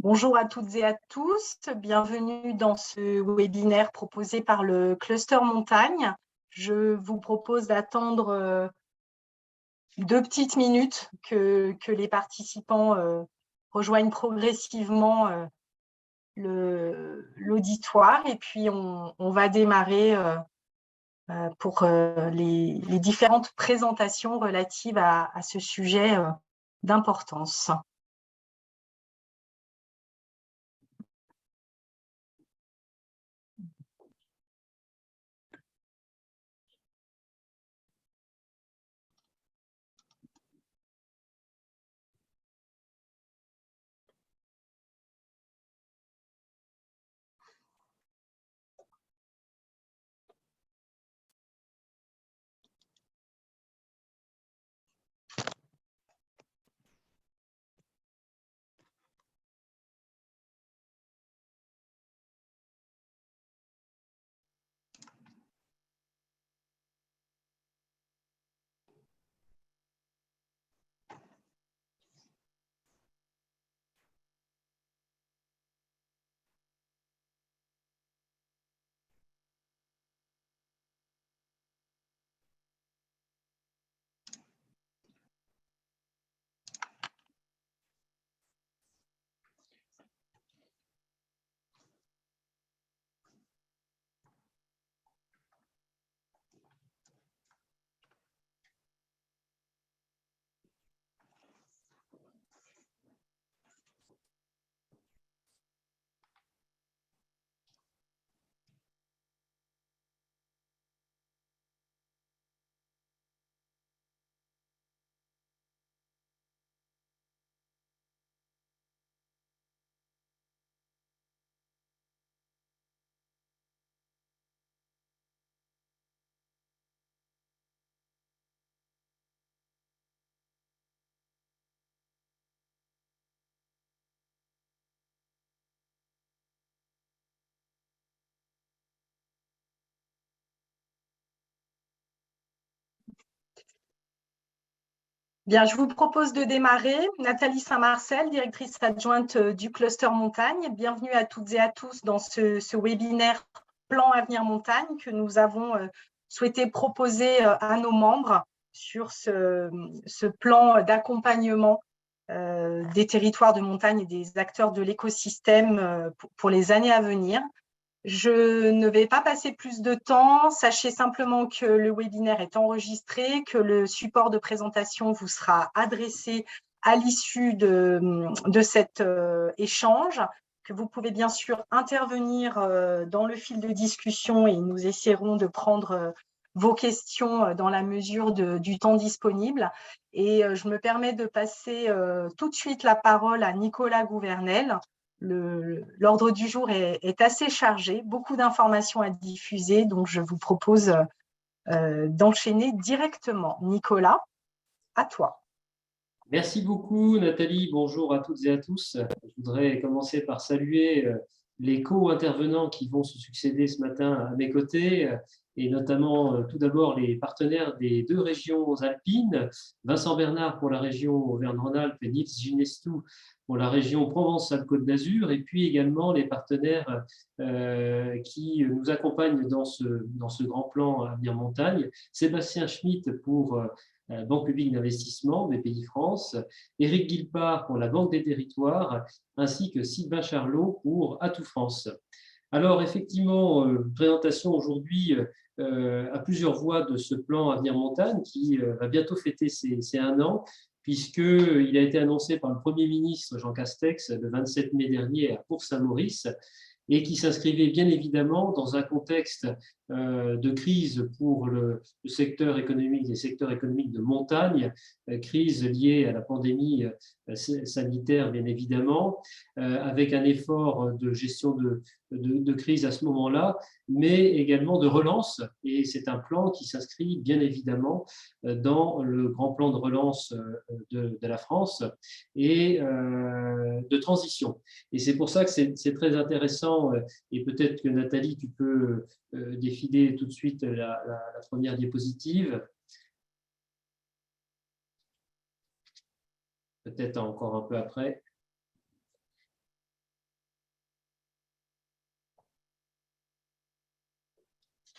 Bonjour à toutes et à tous, bienvenue dans ce webinaire proposé par le Cluster Montagne. Je vous propose d'attendre 2 petites minutes que les participants rejoignent progressivement l'auditoire et puis on va démarrer pour les différentes présentations relatives à ce sujet d'importance. Bien, je vous propose de démarrer. Nathalie Saint-Marcel, directrice adjointe du Cluster Montagne. Bienvenue à toutes et à tous dans ce webinaire Plan Avenir Montagne que nous avons souhaité proposer à nos membres sur ce plan d'accompagnement des territoires de montagne et des acteurs de l'écosystème pour les années à venir. Je ne vais pas passer plus de temps. Sachez simplement que le webinaire est enregistré, que le support de présentation vous sera adressé à l'issue de cet échange, que vous pouvez bien sûr intervenir dans le fil de discussion et nous essaierons de prendre vos questions dans la mesure du temps disponible. Et je me permets de passer tout de suite la parole à Nicolas Gouvernel. L'ordre du jour est assez chargé, beaucoup d'informations à diffuser, donc je vous propose d'enchaîner directement. Nicolas, à toi. Merci beaucoup Nathalie, bonjour à toutes et à tous. Je voudrais commencer par saluer les co-intervenants qui vont se succéder ce matin à mes côtés, et notamment tout d'abord les partenaires des 2 régions alpines, Vincent Bernard pour la région Auvergne-Rhône-Alpes et Nils Ginestou pour la région Provence-Alpes-Côte d'Azur, et puis également les partenaires qui nous accompagnent dans ce grand plan Avenir Montagne, Sébastien Schmitt pour Banque publique d'investissement, BPI France, Éric Guilpart pour la Banque des territoires, ainsi que Sylvain Charlot pour Atout France. Alors effectivement, présentation aujourd'hui à plusieurs voix de ce plan Avenir Montagne qui va bientôt fêter ses 1 an, puisqu'il a été annoncé par le Premier ministre Jean Castex le 27 mai dernier à Port-Saint-Maurice, et qui s'inscrivait bien évidemment dans un contexte de crise pour le secteur économique, des secteurs économiques de montagne, crise liée à la pandémie sanitaire bien évidemment, avec un effort de gestion de crise à ce moment-là, mais également de relance, et c'est un plan qui s'inscrit bien évidemment dans le grand plan de relance de la France et de transition. Et c'est pour ça que c'est très intéressant, et peut-être que Nathalie, tu peux défiler tout de suite la première diapositive. Peut-être encore un peu après.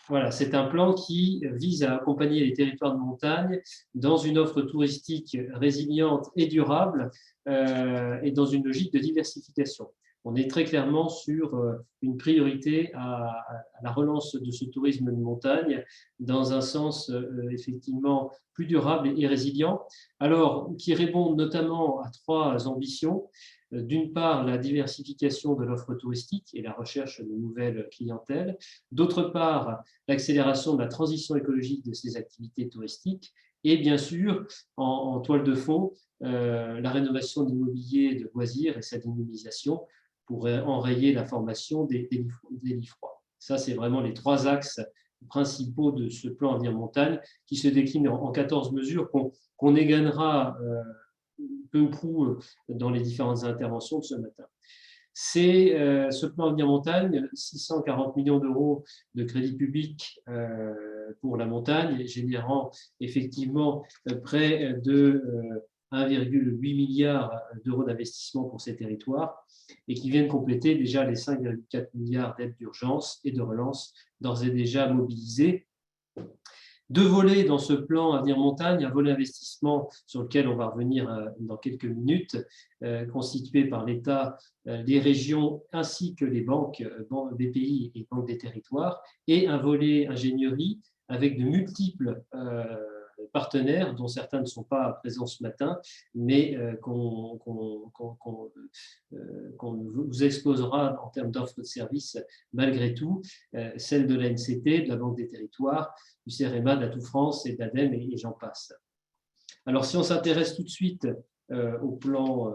Voilà, c'est un plan qui vise à accompagner les territoires de montagne dans une offre touristique résiliente et durable et dans une logique de diversification. On est très clairement sur une priorité à la relance de ce tourisme de montagne dans un sens effectivement plus durable et résilient, alors qui répond notamment à trois ambitions. D'une part, la diversification de l'offre touristique et la recherche de nouvelles clientèles. D'autre part, l'accélération de la transition écologique de ces activités touristiques. Et bien sûr, en toile de fond, la rénovation de l'immobilier de loisirs et sa dynamisation pour enrayer la formation des lits froids. Ça, c'est vraiment les trois axes principaux de ce plan Avenir Montagne qui se décline en 14 mesures qu'on égagnera peu ou prou dans les différentes interventions de ce matin. C'est ce plan Avenir Montagne, 640 millions d'euros de crédit public pour la montagne, générant effectivement près de 1,8 milliard d'euros d'investissement pour ces territoires et qui viennent compléter déjà les 5,4 milliards d'aides d'urgence et de relance d'ores et déjà mobilisés. Deux volets dans ce plan Avenir Montagne, un volet investissement sur lequel on va revenir dans quelques minutes, constitué par l'État, les régions ainsi que les banques, BPI et Banque des Territoires, et un volet ingénierie avec de multiples partenaires, dont certains ne sont pas présents ce matin, mais qu'on vous exposera en termes d'offres de services malgré tout, celle de l'ANCT, de la Banque des Territoires, du CEREMA, d'Atout France et d'ADEME, et j'en passe. Alors, si on s'intéresse tout de suite au plan,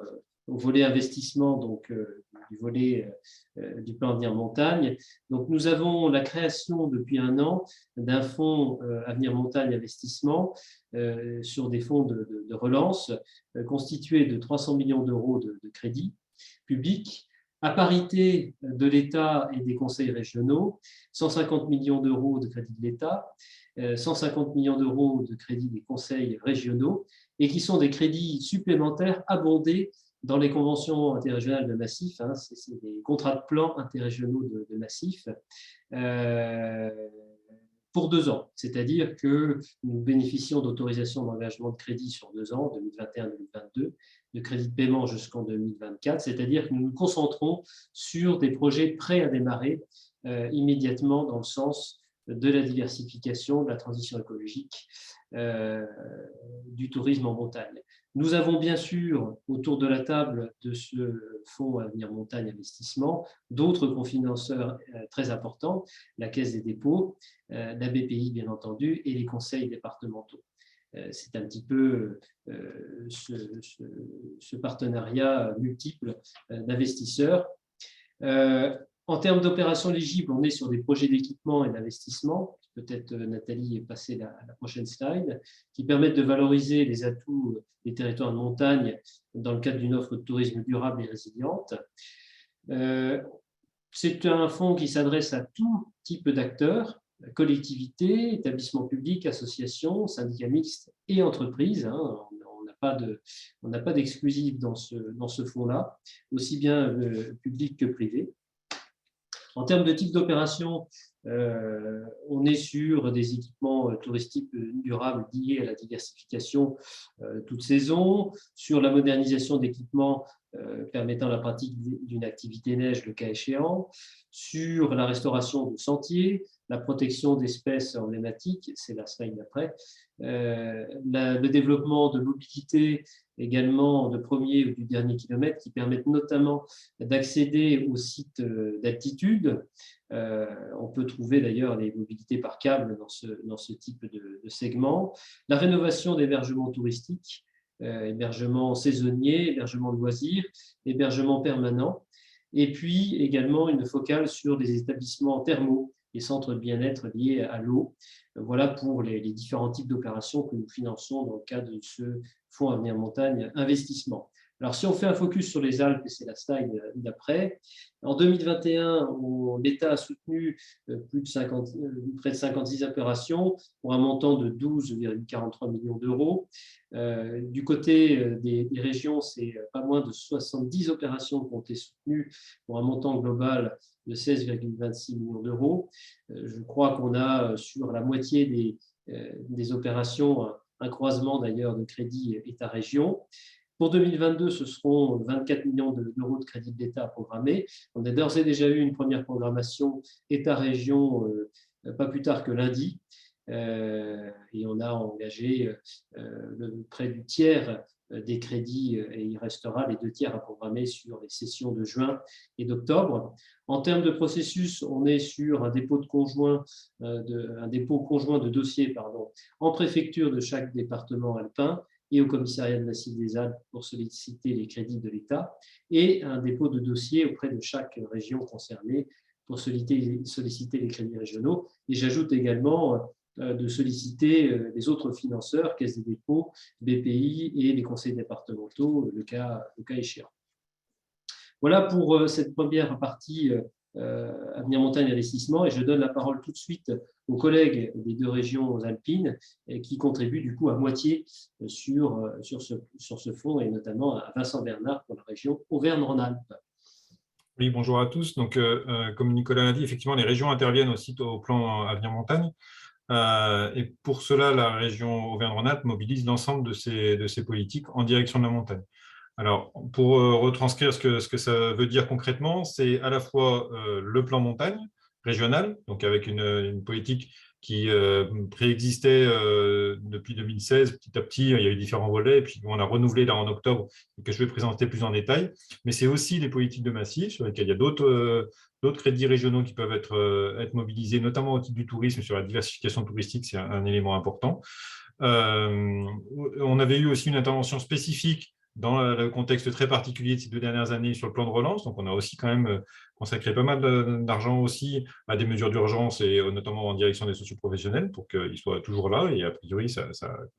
au volet investissement, donc du volet du plan Avenir Montagne, donc nous avons la création depuis un an d'un fonds Avenir Montagne Investissement sur des fonds de relance constitués de 300 millions d'euros de crédits publics à parité de l'État et des conseils régionaux, 150 millions d'euros de crédits de l'État, 150 millions d'euros de crédits des conseils régionaux et qui sont des crédits supplémentaires abondés dans les conventions interrégionales de massif, hein, c'est des contrats de plan interrégionaux de massif, pour 2 ans. C'est-à-dire que nous bénéficions d'autorisations d'engagement de crédit sur 2 ans, 2021-2022, de crédit de paiement jusqu'en 2024, c'est-à-dire que nous nous concentrons sur des projets prêts à démarrer immédiatement dans le sens de la diversification, de la transition écologique, du tourisme en montagne. Nous avons bien sûr, autour de la table de ce fonds Avenir Montagne Investissement, d'autres cofinanceurs très importants, la Caisse des dépôts, la BPI bien entendu, et les conseils départementaux. C'est un petit peu ce partenariat multiple d'investisseurs. En termes d'opérations éligibles, on est sur des projets d'équipement et d'investissement. Peut-être Nathalie est passée la prochaine slide, qui permettent de valoriser les atouts des territoires de montagne dans le cadre d'une offre de tourisme durable et résiliente. C'est un fonds qui s'adresse à tout type d'acteurs, collectivités, établissements publics, associations, syndicats mixtes et entreprises. On n'a pas d'exclusif dans ce fonds-là, aussi bien public que privé. En termes de type d'opération, on est sur des équipements touristiques durables liés à la diversification toute saison, sur la modernisation d'équipements permettant la pratique d'une activité neige le cas échéant, sur la restauration de sentiers, la protection d'espèces emblématiques, c'est la slide d'après, le développement de mobilité également de premier ou du dernier kilomètre qui permettent notamment d'accéder aux sites d'altitude. On peut trouver d'ailleurs les mobilités par câble dans ce type de segment. La rénovation d'hébergements touristiques, hébergement saisonnier, hébergement de loisirs, hébergement permanent, et puis également une focale sur les établissements thermaux et centres de bien-être liés à l'eau. Voilà pour les différents types d'opérations que nous finançons dans le cadre de ce Fonds Avenir Montagne Investissement. Alors, si on fait un focus sur les Alpes, et c'est la slide d'après, en 2021, l'État a soutenu près de 56 opérations pour un montant de 12,43 millions d'euros. Du côté des régions, c'est pas moins de 70 opérations qui ont été soutenues pour un montant global de 16,26 millions d'euros. Je crois qu'on a sur la moitié des opérations un croisement d'ailleurs de crédits État-région. Pour 2022, ce seront 24 millions d'euros de crédits de l'État programmés. On a d'ores et déjà eu une première programmation État-région pas plus tard que lundi. Et on a engagé près du tiers des crédits et il restera les 2 tiers à programmer sur les sessions de juin et d'octobre. En termes de processus, on est sur un dépôt conjoint de dossiers en préfecture de chaque département alpin et au commissariat de massif des Alpes pour solliciter les crédits de l'État et un dépôt de dossier auprès de chaque région concernée pour solliciter les crédits régionaux. Et j'ajoute également de solliciter les autres financeurs, Caisse des dépôts, BPI et les conseils départementaux, le cas échéant. Voilà pour cette première partie Avenir Montagne Investissement, et je donne la parole tout de suite aux collègues des 2 régions alpines qui contribuent du coup à moitié sur ce fonds, et notamment à Vincent Bernard pour la région Auvergne-Rhône-Alpes. Oui, bonjour à tous. Donc, comme Nicolas l'a dit, effectivement, les régions interviennent aussi au plan Avenir Montagne. Et pour cela, la région Auvergne-Rhône-Alpes mobilise l'ensemble de ces politiques en direction de la montagne. Alors, pour retranscrire ce que ça veut dire concrètement, c'est à la fois le plan montagne régional, donc avec une politique qui préexistait depuis 2016, petit à petit, il y a eu différents volets, et puis on a renouvelé là en octobre, que je vais présenter plus en détail, mais c'est aussi les politiques de massif, sur lesquelles il y a d'autres crédits régionaux qui peuvent être mobilisés, notamment au titre du tourisme, sur la diversification touristique, c'est un élément important. On avait eu aussi une intervention spécifique dans le contexte très particulier de ces 2 dernières années sur le plan de relance. Donc, on a aussi quand même consacré pas mal d'argent aussi à des mesures d'urgence, et notamment en direction des socioprofessionnels pour qu'ils soient toujours là. Et a priori, ça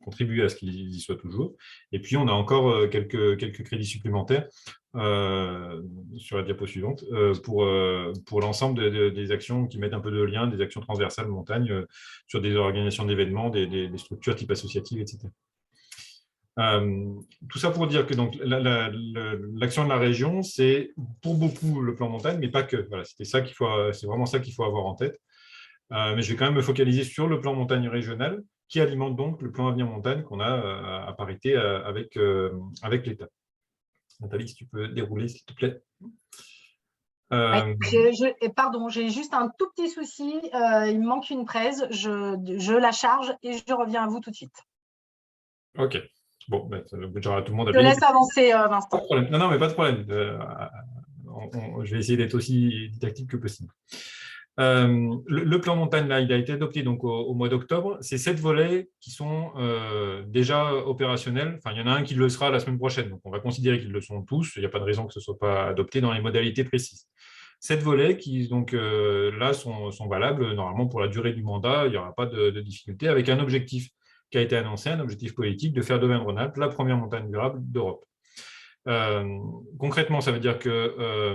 contribue à ce qu'ils y soient toujours. Et puis, on a encore quelques crédits supplémentaires sur la diapo suivante pour l'ensemble des actions qui mettent un peu de lien, des actions transversales montagne sur des organisations d'événements, des structures type associatives, etc. Tout ça pour dire que l'action de la région, c'est pour beaucoup le plan montagne, mais pas que. Voilà, c'est vraiment ça qu'il faut avoir en tête. Mais je vais quand même me focaliser sur le plan montagne régional, qui alimente donc le plan Avenir Montagne qu'on a à parité avec l'État. Nathalie, si tu peux dérouler, s'il te plaît. Pardon, j'ai juste un tout petit souci. Il me manque une presse. Je la charge et je reviens à vous tout de suite. OK. Bon, genre, tout le monde a Je te laisse avancer, Vincent. Pas de problème. Non, mais pas de problème. Je vais essayer d'être aussi didactique que possible. Le plan montagne, là, il a été adopté donc, au mois d'octobre. C'est 7 volets qui sont déjà opérationnels. Enfin, il y en a un qui le sera la semaine prochaine. Donc, on va considérer qu'ils le sont tous. Il n'y a pas de raison que ce ne soit pas adopté dans les modalités précises. 7 volets qui, donc, là, sont valables normalement pour la durée du mandat. Il n'y aura pas de difficulté, avec un objectif qui a été annoncé, un objectif politique de faire d'Auvergne-Rhône-Alpes la première montagne durable d'Europe. Concrètement, ça veut dire que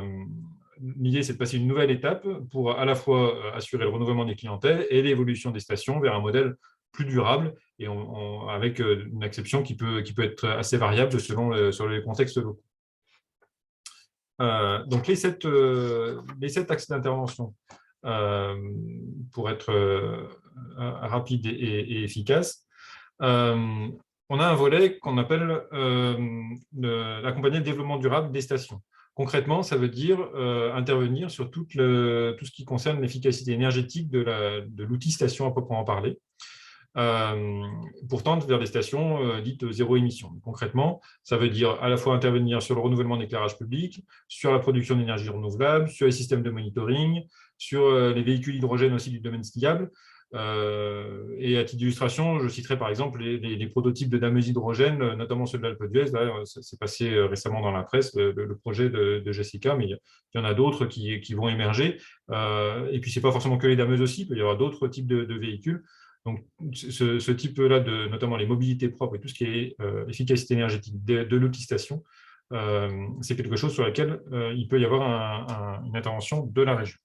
l'idée, c'est de passer une nouvelle étape pour à la fois assurer le renouvellement des clientèles et l'évolution des stations vers un modèle plus durable, et avec une acception qui peut être assez variable sur les contextes locaux. Donc, les 7 axes d'intervention, pour être rapide et efficace, on a un volet qu'on appelle l'accompagnement de développement durable des stations. Concrètement, ça veut dire intervenir sur tout ce qui concerne l'efficacité énergétique de l'outil station à proprement parler, pour tendre vers des stations dites zéro émission. Concrètement, ça veut dire à la fois intervenir sur le renouvellement d'éclairage public, sur la production d'énergie renouvelable, sur les systèmes de monitoring, sur les véhicules hydrogène aussi du domaine skiable. Et à titre d'illustration, je citerai par exemple les prototypes de dameuses hydrogène, notamment ceux de l'Alpe d'Huez. Là, c'est passé récemment dans la presse, le projet de Jessica, mais il y en a d'autres qui vont émerger. Et puis, ce n'est pas forcément que les dameuses aussi, il peut y avoir d'autres types de véhicules. Donc, ce type-là, notamment les mobilités propres et tout ce qui est efficacité énergétique de l'outil station, c'est quelque chose sur lequel il peut y avoir une intervention de la région.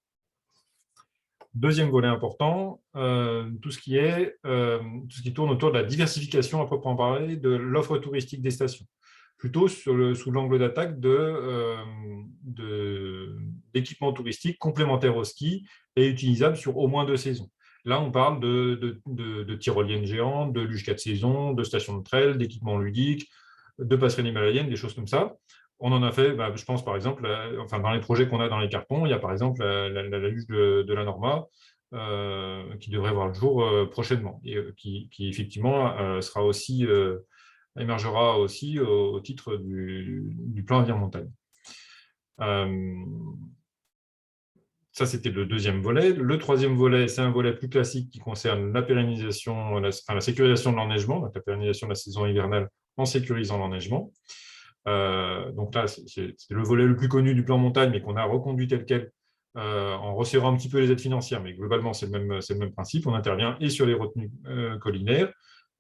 Deuxième volet important, tout ce qui tourne autour de la diversification à proprement parler de l'offre touristique des stations, plutôt sous l'angle d'attaque d'équipements touristiques complémentaires au ski et utilisables sur au moins 2 saisons. Là, on parle de tyroliennes géantes, de luges 4 saisons, de stations de trail, d'équipements ludiques, de passerelles himalayennes, des choses comme ça. On en a fait, je pense par exemple, dans les projets qu'on a dans les cartons, il y a par exemple la luge de la Norma qui devrait voir le jour prochainement et qui effectivement émergera aussi au titre du plan Avenir Montagne. Ça, c'était le deuxième volet. Le troisième volet, c'est un volet plus classique qui concerne la pérennisation, la sécurisation de l'enneigement, donc la pérennisation de la saison hivernale en sécurisant l'enneigement. Donc là, c'est le volet le plus connu du plan montagne, mais qu'on a reconduit tel quel en resserrant un petit peu les aides financières. Mais globalement, c'est le même principe. On intervient et sur les retenues collinaires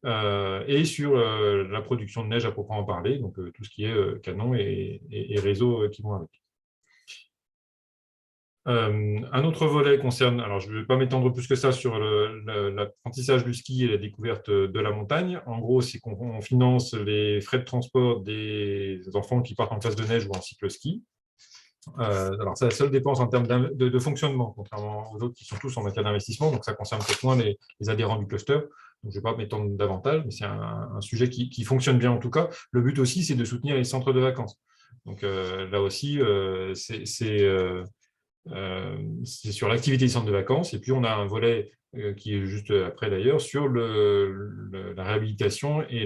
et sur la production de neige à proprement parler, donc tout ce qui est canon et réseaux qui vont avec. Un autre volet concerne, alors je ne vais pas m'étendre plus que ça sur l'apprentissage du ski et la découverte de la montagne. En gros, c'est qu'on finance les frais de transport des enfants qui partent en classe de neige ou en cyclo-ski. Alors, c'est la seule dépense en termes de fonctionnement, contrairement aux autres qui sont tous en matière d'investissement. Donc, ça concerne peut-être moins les adhérents du cluster. Donc, je ne vais pas m'étendre davantage, mais c'est un sujet qui fonctionne bien en tout cas. Le but aussi, c'est de soutenir les centres de vacances. Donc, là aussi, c'est sur l'activité des centres de vacances. Et puis, on a un volet qui est juste après d'ailleurs sur la réhabilitation et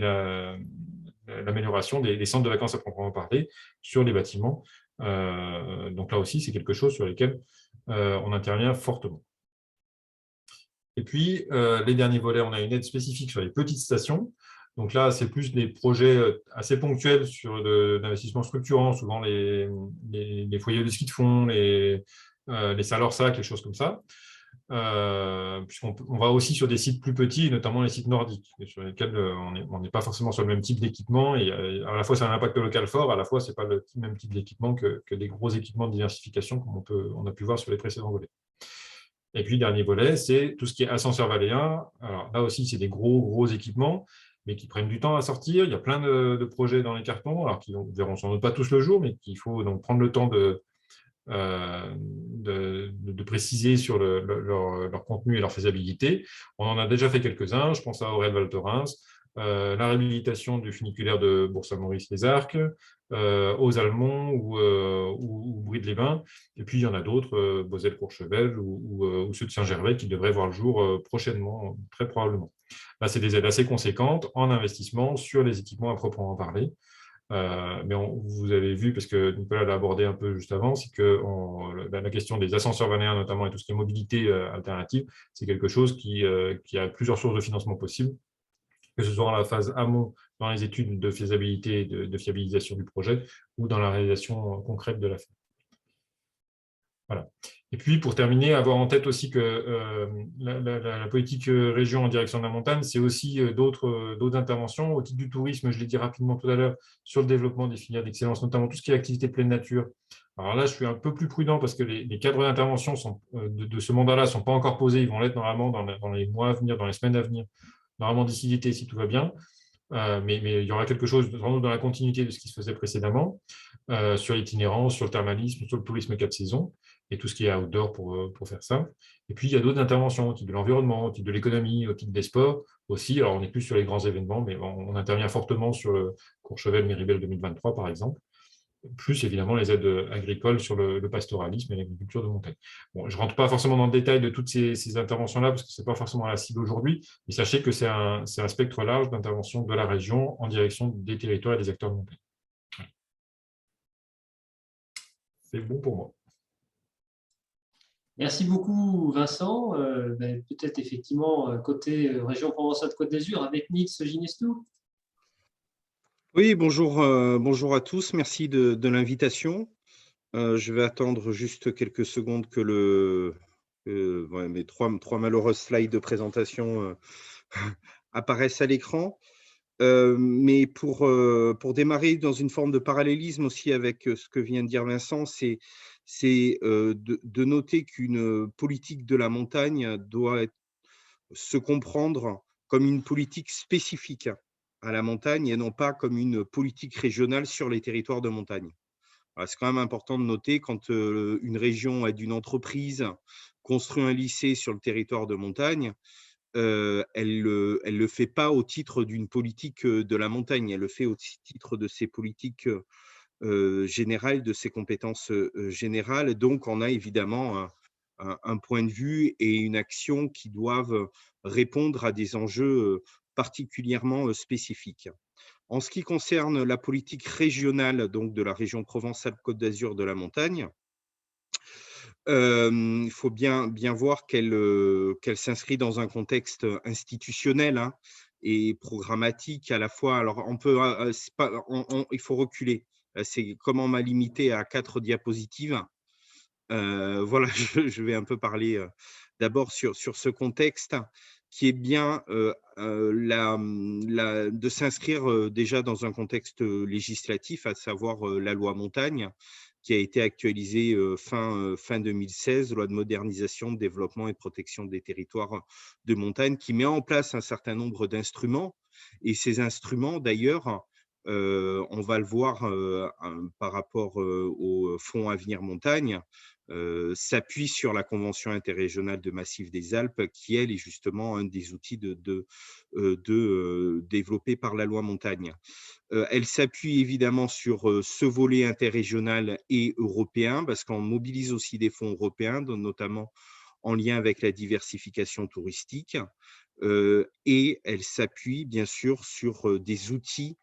l'amélioration des centres de vacances à proprement parler sur les bâtiments. Donc là aussi, c'est quelque chose sur lequel on intervient fortement. Et puis, les derniers volets, on a une aide spécifique sur les petites stations. Donc là, c'est plus des projets assez ponctuels sur d'investissements structurants, souvent les foyers de ski de fond, les salles hors sac, les choses comme ça. Puisqu'on va aussi sur des sites plus petits, notamment les sites nordiques, sur lesquels on n'est pas forcément sur le même type d'équipement. Et à la fois, c'est un impact local fort, à la fois, ce n'est pas le même type d'équipement que des gros équipements de diversification, comme on a pu voir sur les précédents volets. Et puis, le dernier volet, c'est tout ce qui est ascenseur valéen. Alors là aussi, c'est des gros équipements, mais qui prennent du temps à sortir. Il y a plein de projets dans les cartons, alors qui ne verront sans doute pas tous le jour, mais qu'il faut donc prendre le temps de préciser sur leur contenu et leur faisabilité. On en a déjà fait quelques-uns, je pense à Aurel Val Thorens, la réhabilitation du funiculaire de Bourg-Saint-Maurice-les-Arcs, aux Allemands ou Bride-les-Bains, et puis il y en a d'autres, Bozelle-Courchevel ou ceux de Saint-Gervais qui devraient voir le jour prochainement, très probablement. Là, c'est des aides assez conséquentes en investissement sur les équipements à proprement parler. Mais vous avez vu, parce que Nicolas l'a abordé un peu juste avant, c'est que la question des ascenseurs valéens notamment et tout ce qui est mobilité alternative, c'est quelque chose qui a plusieurs sources de financement possibles, que ce soit dans la phase amont, dans les études de faisabilité et de fiabilisation du projet, ou dans la réalisation concrète de l'affaire. Voilà. Et puis, pour terminer, avoir en tête aussi que la politique région en direction de la montagne, c'est aussi d'autres interventions. Au titre du tourisme, je l'ai dit rapidement tout à l'heure, sur le développement des filières d'excellence, notamment tout ce qui est activité pleine nature. Alors là, je suis un peu plus prudent parce que les cadres d'intervention de ce mandat-là ne sont pas encore posés. Ils vont l'être normalement dans les mois à venir, dans les semaines à venir, normalement d'ici l'été, si tout va bien. Mais il y aura quelque chose dans la continuité de ce qui se faisait précédemment, sur l'itinérance, sur le thermalisme, sur le tourisme 4 saisons, et tout ce qui est outdoor pour faire ça. Et puis, il y a d'autres interventions au titre de l'environnement, au titre de l'économie, au titre des sports aussi. Alors, on est plus sur les grands événements, mais on intervient fortement sur le Courchevel-Méribel 2023, par exemple, plus évidemment les aides agricoles sur le pastoralisme et l'agriculture de montagne. Bon, je ne rentre pas forcément dans le détail de toutes ces interventions-là, parce que ce n'est pas forcément la cible aujourd'hui, mais sachez que c'est un spectre large d'intervention de la région en direction des territoires et des acteurs de montagne. C'est bon pour moi. Merci beaucoup, Vincent. Peut-être effectivement côté région Provence-Alpes-Côte d'Azur avec Nils Ginestou. Oui, bonjour à tous. Merci de l'invitation. Je vais attendre juste quelques secondes que mes trois malheureuses slides de présentation apparaissent à l'écran. Mais pour démarrer dans une forme de parallélisme aussi avec ce que vient de dire Vincent, c'est de noter qu'une politique de la montagne doit se comprendre comme une politique spécifique à la montagne et non pas comme une politique régionale sur les territoires de montagne. C'est quand même important de noter quand une région aide une entreprise, construit un lycée sur le territoire de montagne, elle le fait pas au titre d'une politique de la montagne, elle le fait au titre de ses politiques générales, de ses compétences générales. Donc, on a évidemment un point de vue et une action qui doivent répondre à des enjeux particulièrement spécifiques. En ce qui concerne la politique régionale donc de la région Provence-Alpes-Côte d'Azur de la montagne, il faut bien voir qu'elle s'inscrit dans un contexte institutionnel, hein, et programmatique à la fois. Alors, on peut, c'est pas, il faut reculer. C'est comme on m'a limité à 4 diapositives. Voilà, je vais un peu parler d'abord sur ce contexte qui est bien de s'inscrire déjà dans un contexte législatif, à savoir la loi montagne, qui a été actualisée fin 2016, loi de modernisation, de développement et de protection des territoires de montagne, qui met en place un certain nombre d'instruments. Et ces instruments, d'ailleurs, on va le voir par rapport au Fonds Avenir Montagne, s'appuie sur la Convention interrégionale de massif des Alpes, qui, elle, est justement un des outils développés par la loi montagne. Elle s'appuie évidemment sur ce volet interrégional et européen, parce qu'on mobilise aussi des fonds européens, notamment en lien avec la diversification touristique. Et elle s'appuie bien sûr sur des outils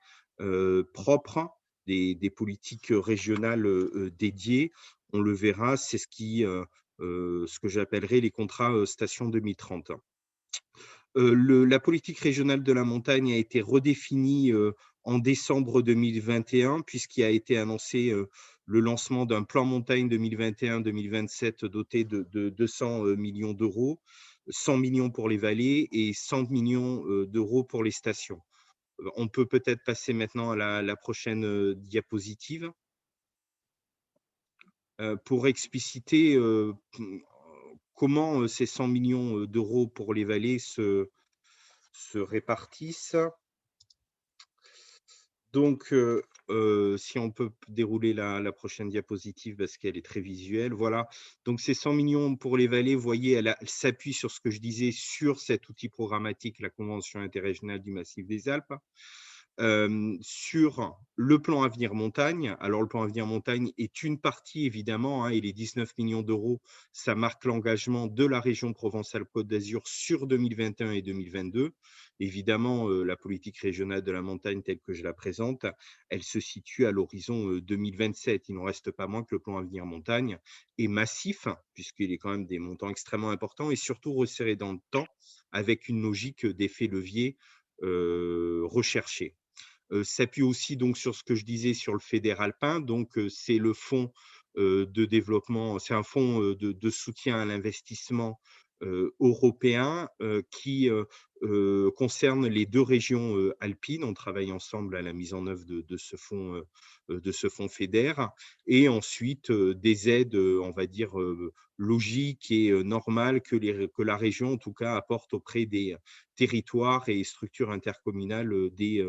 propres, des politiques régionales dédiées. On le verra, c'est ce que j'appellerais les contrats Station 2030. La politique régionale de la montagne a été redéfinie en décembre 2021, puisqu'il a été annoncé le lancement d'un plan montagne 2021-2027 doté de 200 millions d'euros, 100 millions pour les vallées et 100 millions d'euros pour les stations. On peut peut-être passer maintenant à la prochaine diapositive pour expliciter comment ces 100 millions d'euros pour les vallées se répartissent. Donc, si on peut dérouler la prochaine diapositive parce qu'elle est très visuelle. Voilà, donc ces 100 millions pour les vallées, vous voyez, elle s'appuie sur ce que je disais, sur cet outil programmatique, la Convention interrégionale du Massif des Alpes. Sur le plan Avenir Montagne. Alors, le plan Avenir Montagne est une partie, évidemment, hein, et les 19 millions d'euros, ça marque l'engagement de la région Provence-Alpes-Côte d'Azur sur 2021 et 2022. Évidemment, la politique régionale de la montagne telle que je la présente, elle se situe à l'horizon 2027. Il n'en reste pas moins que le plan Avenir Montagne est massif, puisqu'il est quand même des montants extrêmement importants et surtout resserré dans le temps avec une logique d'effet levier recherché. S'appuie aussi donc sur ce que je disais sur le FEDER alpin. Donc, c'est le fonds de développement, c'est un fonds de soutien à l'investissement européen qui concerne les 2 régions alpines. On travaille ensemble à la mise en œuvre de ce fonds FEDER. Et ensuite, des aides, on va dire, logiques et normales que la région, en tout cas, apporte auprès des territoires et structures intercommunales des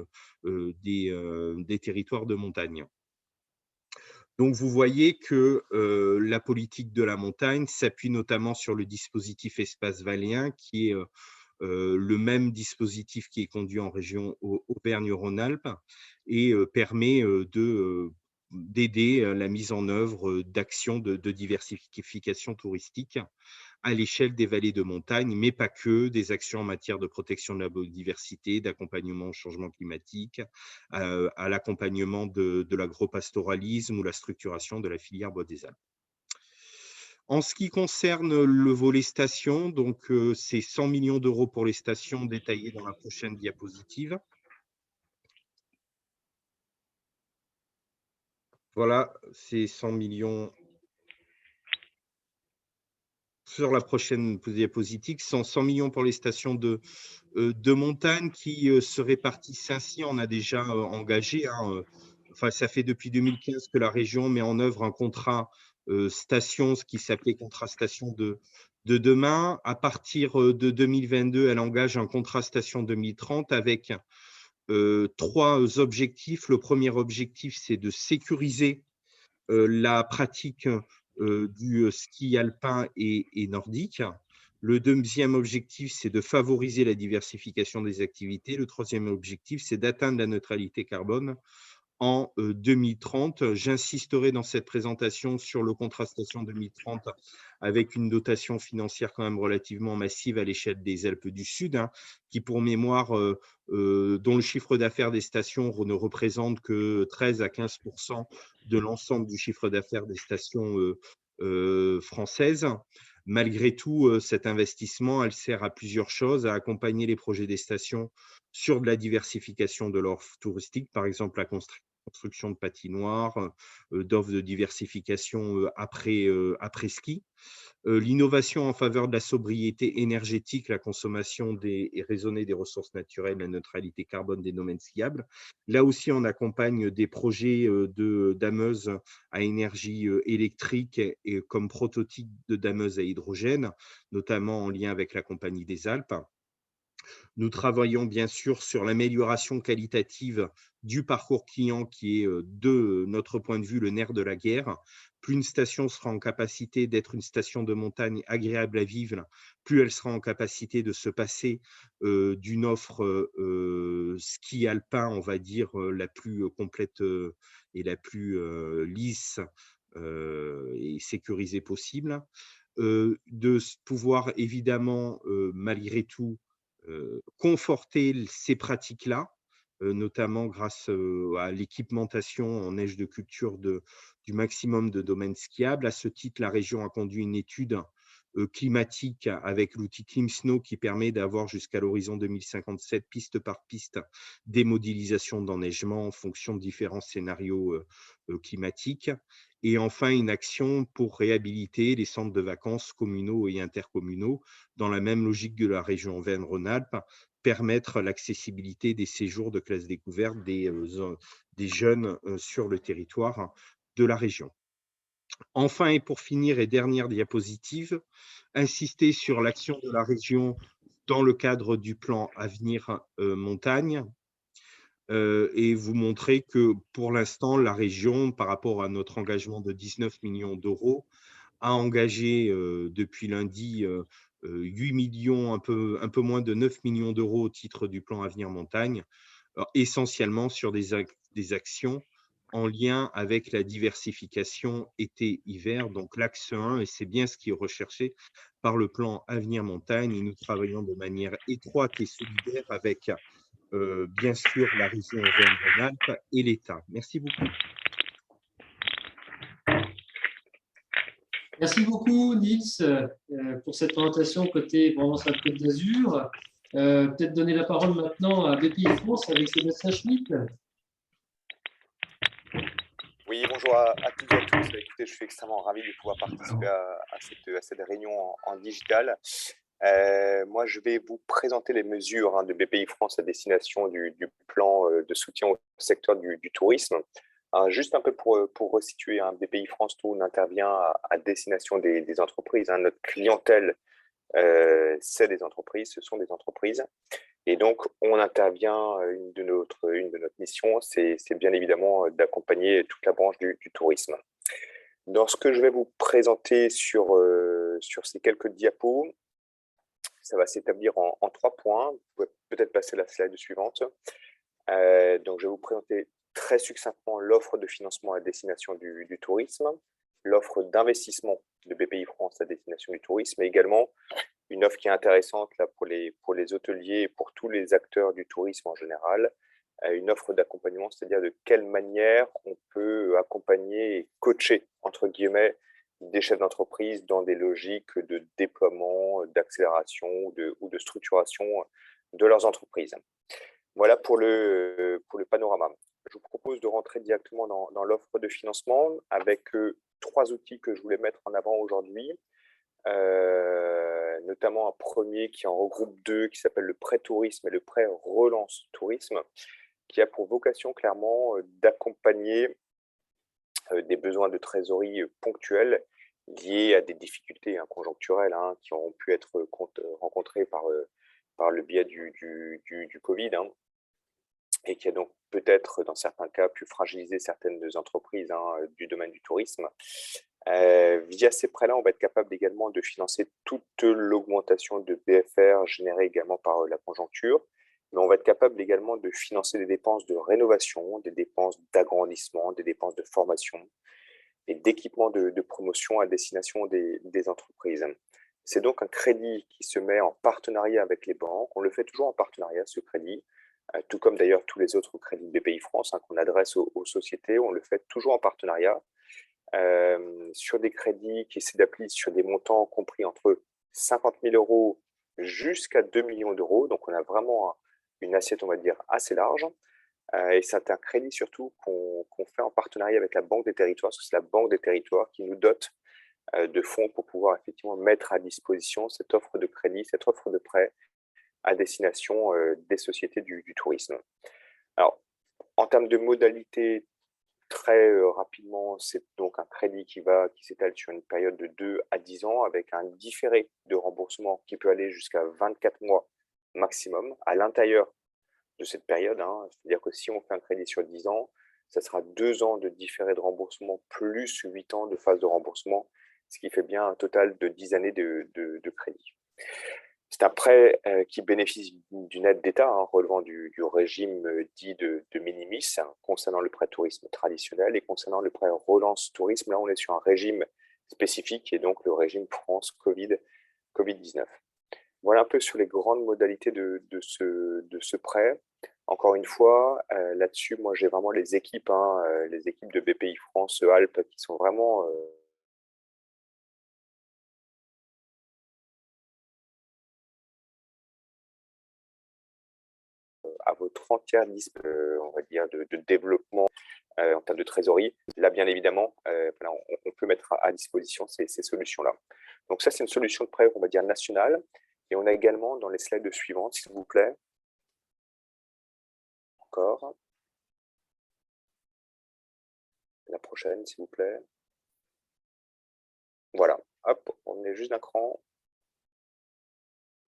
territoires de montagne. Donc, vous voyez que la politique de la montagne s'appuie notamment sur le dispositif Espace Valléen, qui est le même dispositif qui est conduit en région Auvergne-Rhône-Alpes et permet d'aider la mise en œuvre d'actions de diversification touristique à l'échelle des vallées de montagne, mais pas que, des actions en matière de protection de la biodiversité, d'accompagnement au changement climatique, à l'accompagnement de l'agropastoralisme ou la structuration de la filière bois des Alpes. En ce qui concerne le volet station, donc c'est 100 millions d'euros pour les stations détaillées dans la prochaine diapositive. Voilà, c'est 100 millions sur la prochaine diapositive, 100 millions pour les stations de montagne qui se répartissent ainsi. On a déjà engagé, enfin, ça fait depuis 2015 que la région met en œuvre un contrat station, ce qui s'appelait contrat station de demain. À partir de 2022, elle engage un contrat station 2030 avec 3 objectifs. Le premier objectif, c'est de sécuriser la pratique du ski alpin et nordique. Le deuxième objectif, c'est de favoriser la diversification des activités. Le troisième objectif, c'est d'atteindre la neutralité carbone en 2030. J'insisterai dans cette présentation sur le contrat station 2030 avec une dotation financière quand même relativement massive à l'échelle des Alpes du Sud, qui pour mémoire, dont le chiffre d'affaires des stations ne représente que 13 à 15% de l'ensemble du chiffre d'affaires des stations françaises. Malgré tout, cet investissement, elle sert à plusieurs choses, à accompagner les projets des stations sur de la diversification de l'offre touristique, par exemple la construction de patinoires, d'offres de diversification après ski. L'innovation en faveur de la sobriété énergétique, la consommation et raisonnée des ressources naturelles, la neutralité carbone des domaines skiables. Là aussi, on accompagne des projets de dameuses à énergie électrique et comme prototype de dameuses à hydrogène, notamment en lien avec la Compagnie des Alpes. Nous travaillons bien sûr sur l'amélioration qualitative du parcours client qui est, de notre point de vue, le nerf de la guerre. Plus une station sera en capacité d'être une station de montagne agréable à vivre, plus elle sera en capacité de se passer d'une offre ski alpin, on va dire, la plus complète et la plus lisse et sécurisée possible. De pouvoir évidemment, malgré tout, conforter ces pratiques-là, notamment grâce à l'équipamentation en neige de culture du maximum de domaines skiables. À ce titre, la région a conduit une étude climatique avec l'outil ClimSnow qui permet d'avoir jusqu'à l'horizon 2057, piste par piste, des modélisations d'enneigement en fonction de différents scénarios climatiques. Et enfin, une action pour réhabiliter les centres de vacances communaux et intercommunaux dans la même logique que la région Auvergne-Rhône-Alpes, permettre l'accessibilité des séjours de classe découverte des jeunes sur le territoire de la région. Enfin, et pour finir, et dernière diapositive, insister sur l'action de la région dans le cadre du plan Avenir Montagne et vous montrer que pour l'instant, la région, par rapport à notre engagement de 19 millions d'euros, a engagé depuis lundi 8 millions, un peu moins de 9 millions d'euros au titre du plan Avenir Montagne, essentiellement sur des actions en lien avec la diversification été-hiver, donc l'axe 1, et c'est bien ce qui est recherché par le plan Avenir Montagne. Et nous travaillons de manière étroite et solidaire avec, bien sûr, la région Auvergne-Rhône-Alpes et l'État. Merci beaucoup. Merci beaucoup, Nils, pour cette présentation côté Provence-Alpes-Côte d'Azur. Peut-être donner la parole maintenant à BPI France avec Sébastien Schmitt. Oui, bonjour à toutes et à tous. Écoutez, je suis extrêmement ravi de pouvoir participer à cette réunion en digital. Moi, je vais vous présenter les mesures de BPI France à destination du plan de soutien au secteur du tourisme. Juste un peu pour resituer, BPI France, on intervient à destination des entreprises. Notre clientèle, c'est des entreprises, ce sont des entreprises. Et donc, on intervient, une de notre missions, c'est bien évidemment d'accompagner toute la branche du tourisme. Dans ce que je vais vous présenter sur ces quelques diapos, ça va s'établir en 3 points. Vous pouvez peut-être passer la slide suivante. Donc, je vais vous présenter très succinctement l'offre de financement à destination du tourisme, l'offre d'investissement de BPI France à destination du tourisme, et également une offre qui est intéressante là, pour les hôteliers et pour tous les acteurs du tourisme en général, une offre d'accompagnement, c'est-à-dire de quelle manière on peut accompagner et coacher, entre guillemets, des chefs d'entreprise dans des logiques de déploiement, d'accélération ou de structuration de leurs entreprises. Voilà pour le panorama. Je vous propose de rentrer directement dans l'offre de financement avec 3 outils que je voulais mettre en avant aujourd'hui. notamment un premier qui en regroupe deux, qui s'appelle le prêt tourisme et le prêt relance tourisme, qui a pour vocation clairement d'accompagner des besoins de trésorerie ponctuels liés à des difficultés conjoncturelles qui auront pu être rencontrées par le biais du Covid, et qui a donc peut-être, dans certains cas, pu fragiliser certaines entreprises du domaine du tourisme. Via ces prêts-là, on va être capable également de financer toute l'augmentation de BFR générée également par la conjoncture, mais on va être capable également de financer des dépenses de rénovation, des dépenses d'agrandissement, des dépenses de formation et d'équipement de promotion à destination des entreprises. C'est donc un crédit qui se met en partenariat avec les banques. On le fait toujours en partenariat, ce crédit, tout comme d'ailleurs tous les autres crédits de BPI France qu'on adresse aux sociétés. On le fait toujours en partenariat sur des crédits qui s'appliquent sur des montants compris entre 50 000 € jusqu'à 2 millions d'euros. Donc, on a vraiment une assiette, on va dire, assez large. Et c'est un crédit surtout qu'on fait en partenariat avec la Banque des Territoires, parce que c'est la Banque des Territoires qui nous dote de fonds pour pouvoir effectivement mettre à disposition cette offre de crédit, cette offre de prêt à destination des sociétés du tourisme. Alors, en termes de modalités, très rapidement, c'est donc un crédit qui s'étale sur une période de 2 à 10 ans avec un différé de remboursement qui peut aller jusqu'à 24 mois maximum à l'intérieur de cette période. C'est-à-dire que si on fait un crédit sur 10 ans, ça sera 2 ans de différé de remboursement plus 8 ans de phase de remboursement, ce qui fait bien un total de 10 années de crédit. C'est un prêt qui bénéficie d'une aide d'État relevant du régime dit de minimis concernant le prêt tourisme traditionnel, et concernant le prêt relance tourisme, là on est sur un régime spécifique, et donc le régime France Covid-19. Voilà un peu sur les grandes modalités de ce prêt. Encore une fois, là-dessus, moi j'ai vraiment les équipes de BPI France Alpes qui sont vraiment à votre entière on va dire, de développement en termes de trésorerie. Là, bien évidemment, on peut mettre à disposition ces solutions-là. Donc ça, c'est une solution de prêt, on va dire, nationale. Et on a également, dans les slides suivantes, s'il vous plaît, encore, la prochaine, s'il vous plaît. Voilà, hop, on est juste d'un cran.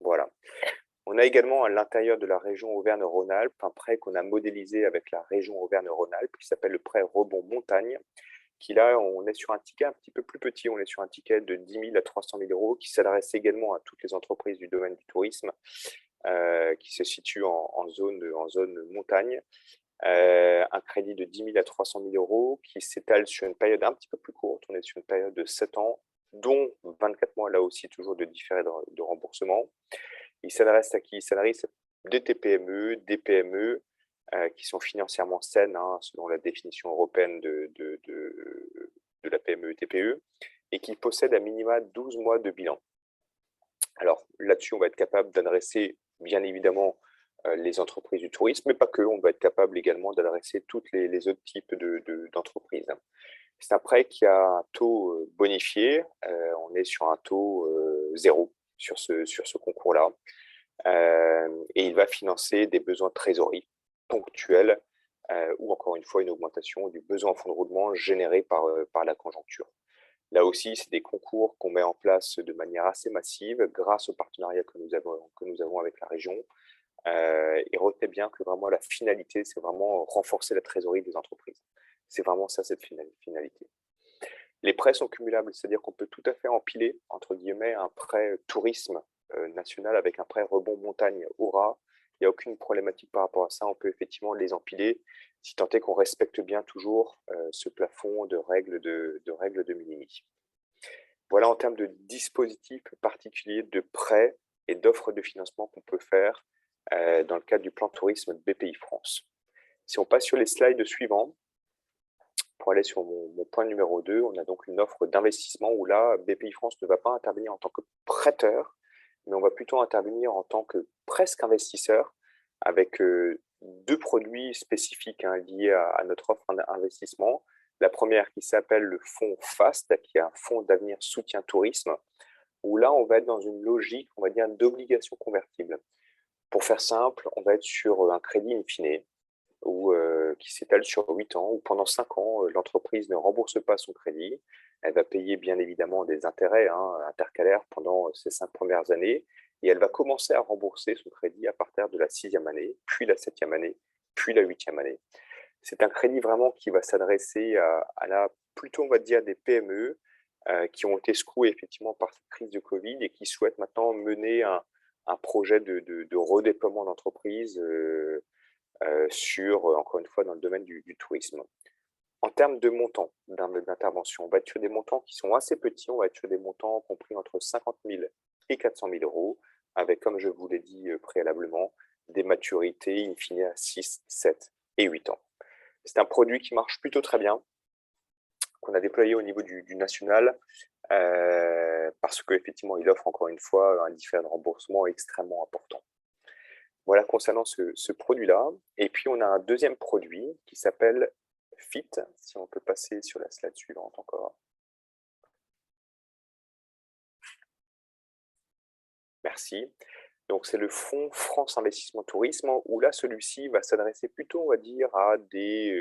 Voilà. On a également à l'intérieur de la région Auvergne-Rhône-Alpes un prêt qu'on a modélisé avec la région Auvergne-Rhône-Alpes qui s'appelle le prêt Rebond Montagne, qui là, on est sur un ticket un petit peu plus petit, on est sur un ticket de 10 000 à 300 000 € qui s'adresse également à toutes les entreprises du domaine du tourisme qui se situent en zone montagne. Un crédit de 10 000 à 300 000 € qui s'étale sur une période un petit peu plus courte, on est sur une période de 7 ans, dont 24 mois là aussi toujours de différé de remboursement. Il s'adresse à qui? Il s'adresse à des TPME, des PME qui sont financièrement saines, selon la définition européenne de la PME-TPE, et qui possèdent à minima 12 mois de bilan. Alors là-dessus, on va être capable d'adresser bien évidemment les entreprises du tourisme, mais pas que, on va être capable également d'adresser tous les autres types d'entreprises. C'est un prêt qui a un taux bonifié, on est sur un taux 0 sur ce concours-là, et il va financer des besoins de trésorerie ponctuels ou encore une fois une augmentation du besoin en fonds de roulement généré par la conjoncture. Là aussi, c'est des concours qu'on met en place de manière assez massive grâce au partenariat que nous avons avec la région. Et retenez bien que vraiment la finalité, c'est vraiment renforcer la trésorerie des entreprises. C'est vraiment ça, cette finalité. Les prêts sont cumulables, c'est-à-dire qu'on peut tout à fait empiler, entre guillemets, un prêt tourisme national avec un prêt rebond montagne aura. Il n'y a aucune problématique par rapport à ça. On peut effectivement les empiler, si tant est qu'on respecte bien toujours ce plafond de règles de minimis. Voilà en termes de dispositifs particuliers de prêts et d'offres de financement qu'on peut faire dans le cadre du plan tourisme de BPI France. Si on passe sur les slides suivants, pour aller sur mon point numéro 2, on a donc une offre d'investissement où là, BPI France ne va pas intervenir en tant que prêteur, mais on va plutôt intervenir en tant que presque investisseur avec 2 produits spécifiques liés à notre offre d'investissement. La première qui s'appelle le fonds FAST, qui est un fonds d'avenir soutien tourisme. où là, on va être dans une logique, on va dire, d'obligation convertible. Pour faire simple, on va être sur un crédit in fine, qui s'étale sur 8 ans, où pendant 5 ans, l'entreprise ne rembourse pas son crédit. Elle va payer bien évidemment des intérêts intercalaires pendant ces 5 premières années, et elle va commencer à rembourser son crédit à partir de la 6e année, puis la 7e année, puis la 8e année. C'est un crédit vraiment qui va s'adresser plutôt, on va dire, des PME qui ont été secouées effectivement par cette crise de Covid et qui souhaitent maintenant mener un projet de redéploiement d'entreprise encore une fois, dans le domaine du tourisme. En termes de montants d'intervention, on va être sur des montants qui sont assez petits, on va être sur des montants compris entre 50 000 et 400 000 euros, avec, comme je vous l'ai dit préalablement, des maturités in fine à 6, 7 et 8 ans. C'est un produit qui marche plutôt très bien, qu'on a déployé au niveau du national, parce qu'effectivement, il offre encore une fois un différé de remboursement extrêmement important. Voilà concernant ce produit-là. Et puis, on a un deuxième produit qui s'appelle FIT, si on peut passer sur la slide suivante encore. Merci. Donc, c'est le fonds France Investissement Tourisme, où là, celui-ci va s'adresser plutôt, on va dire, à des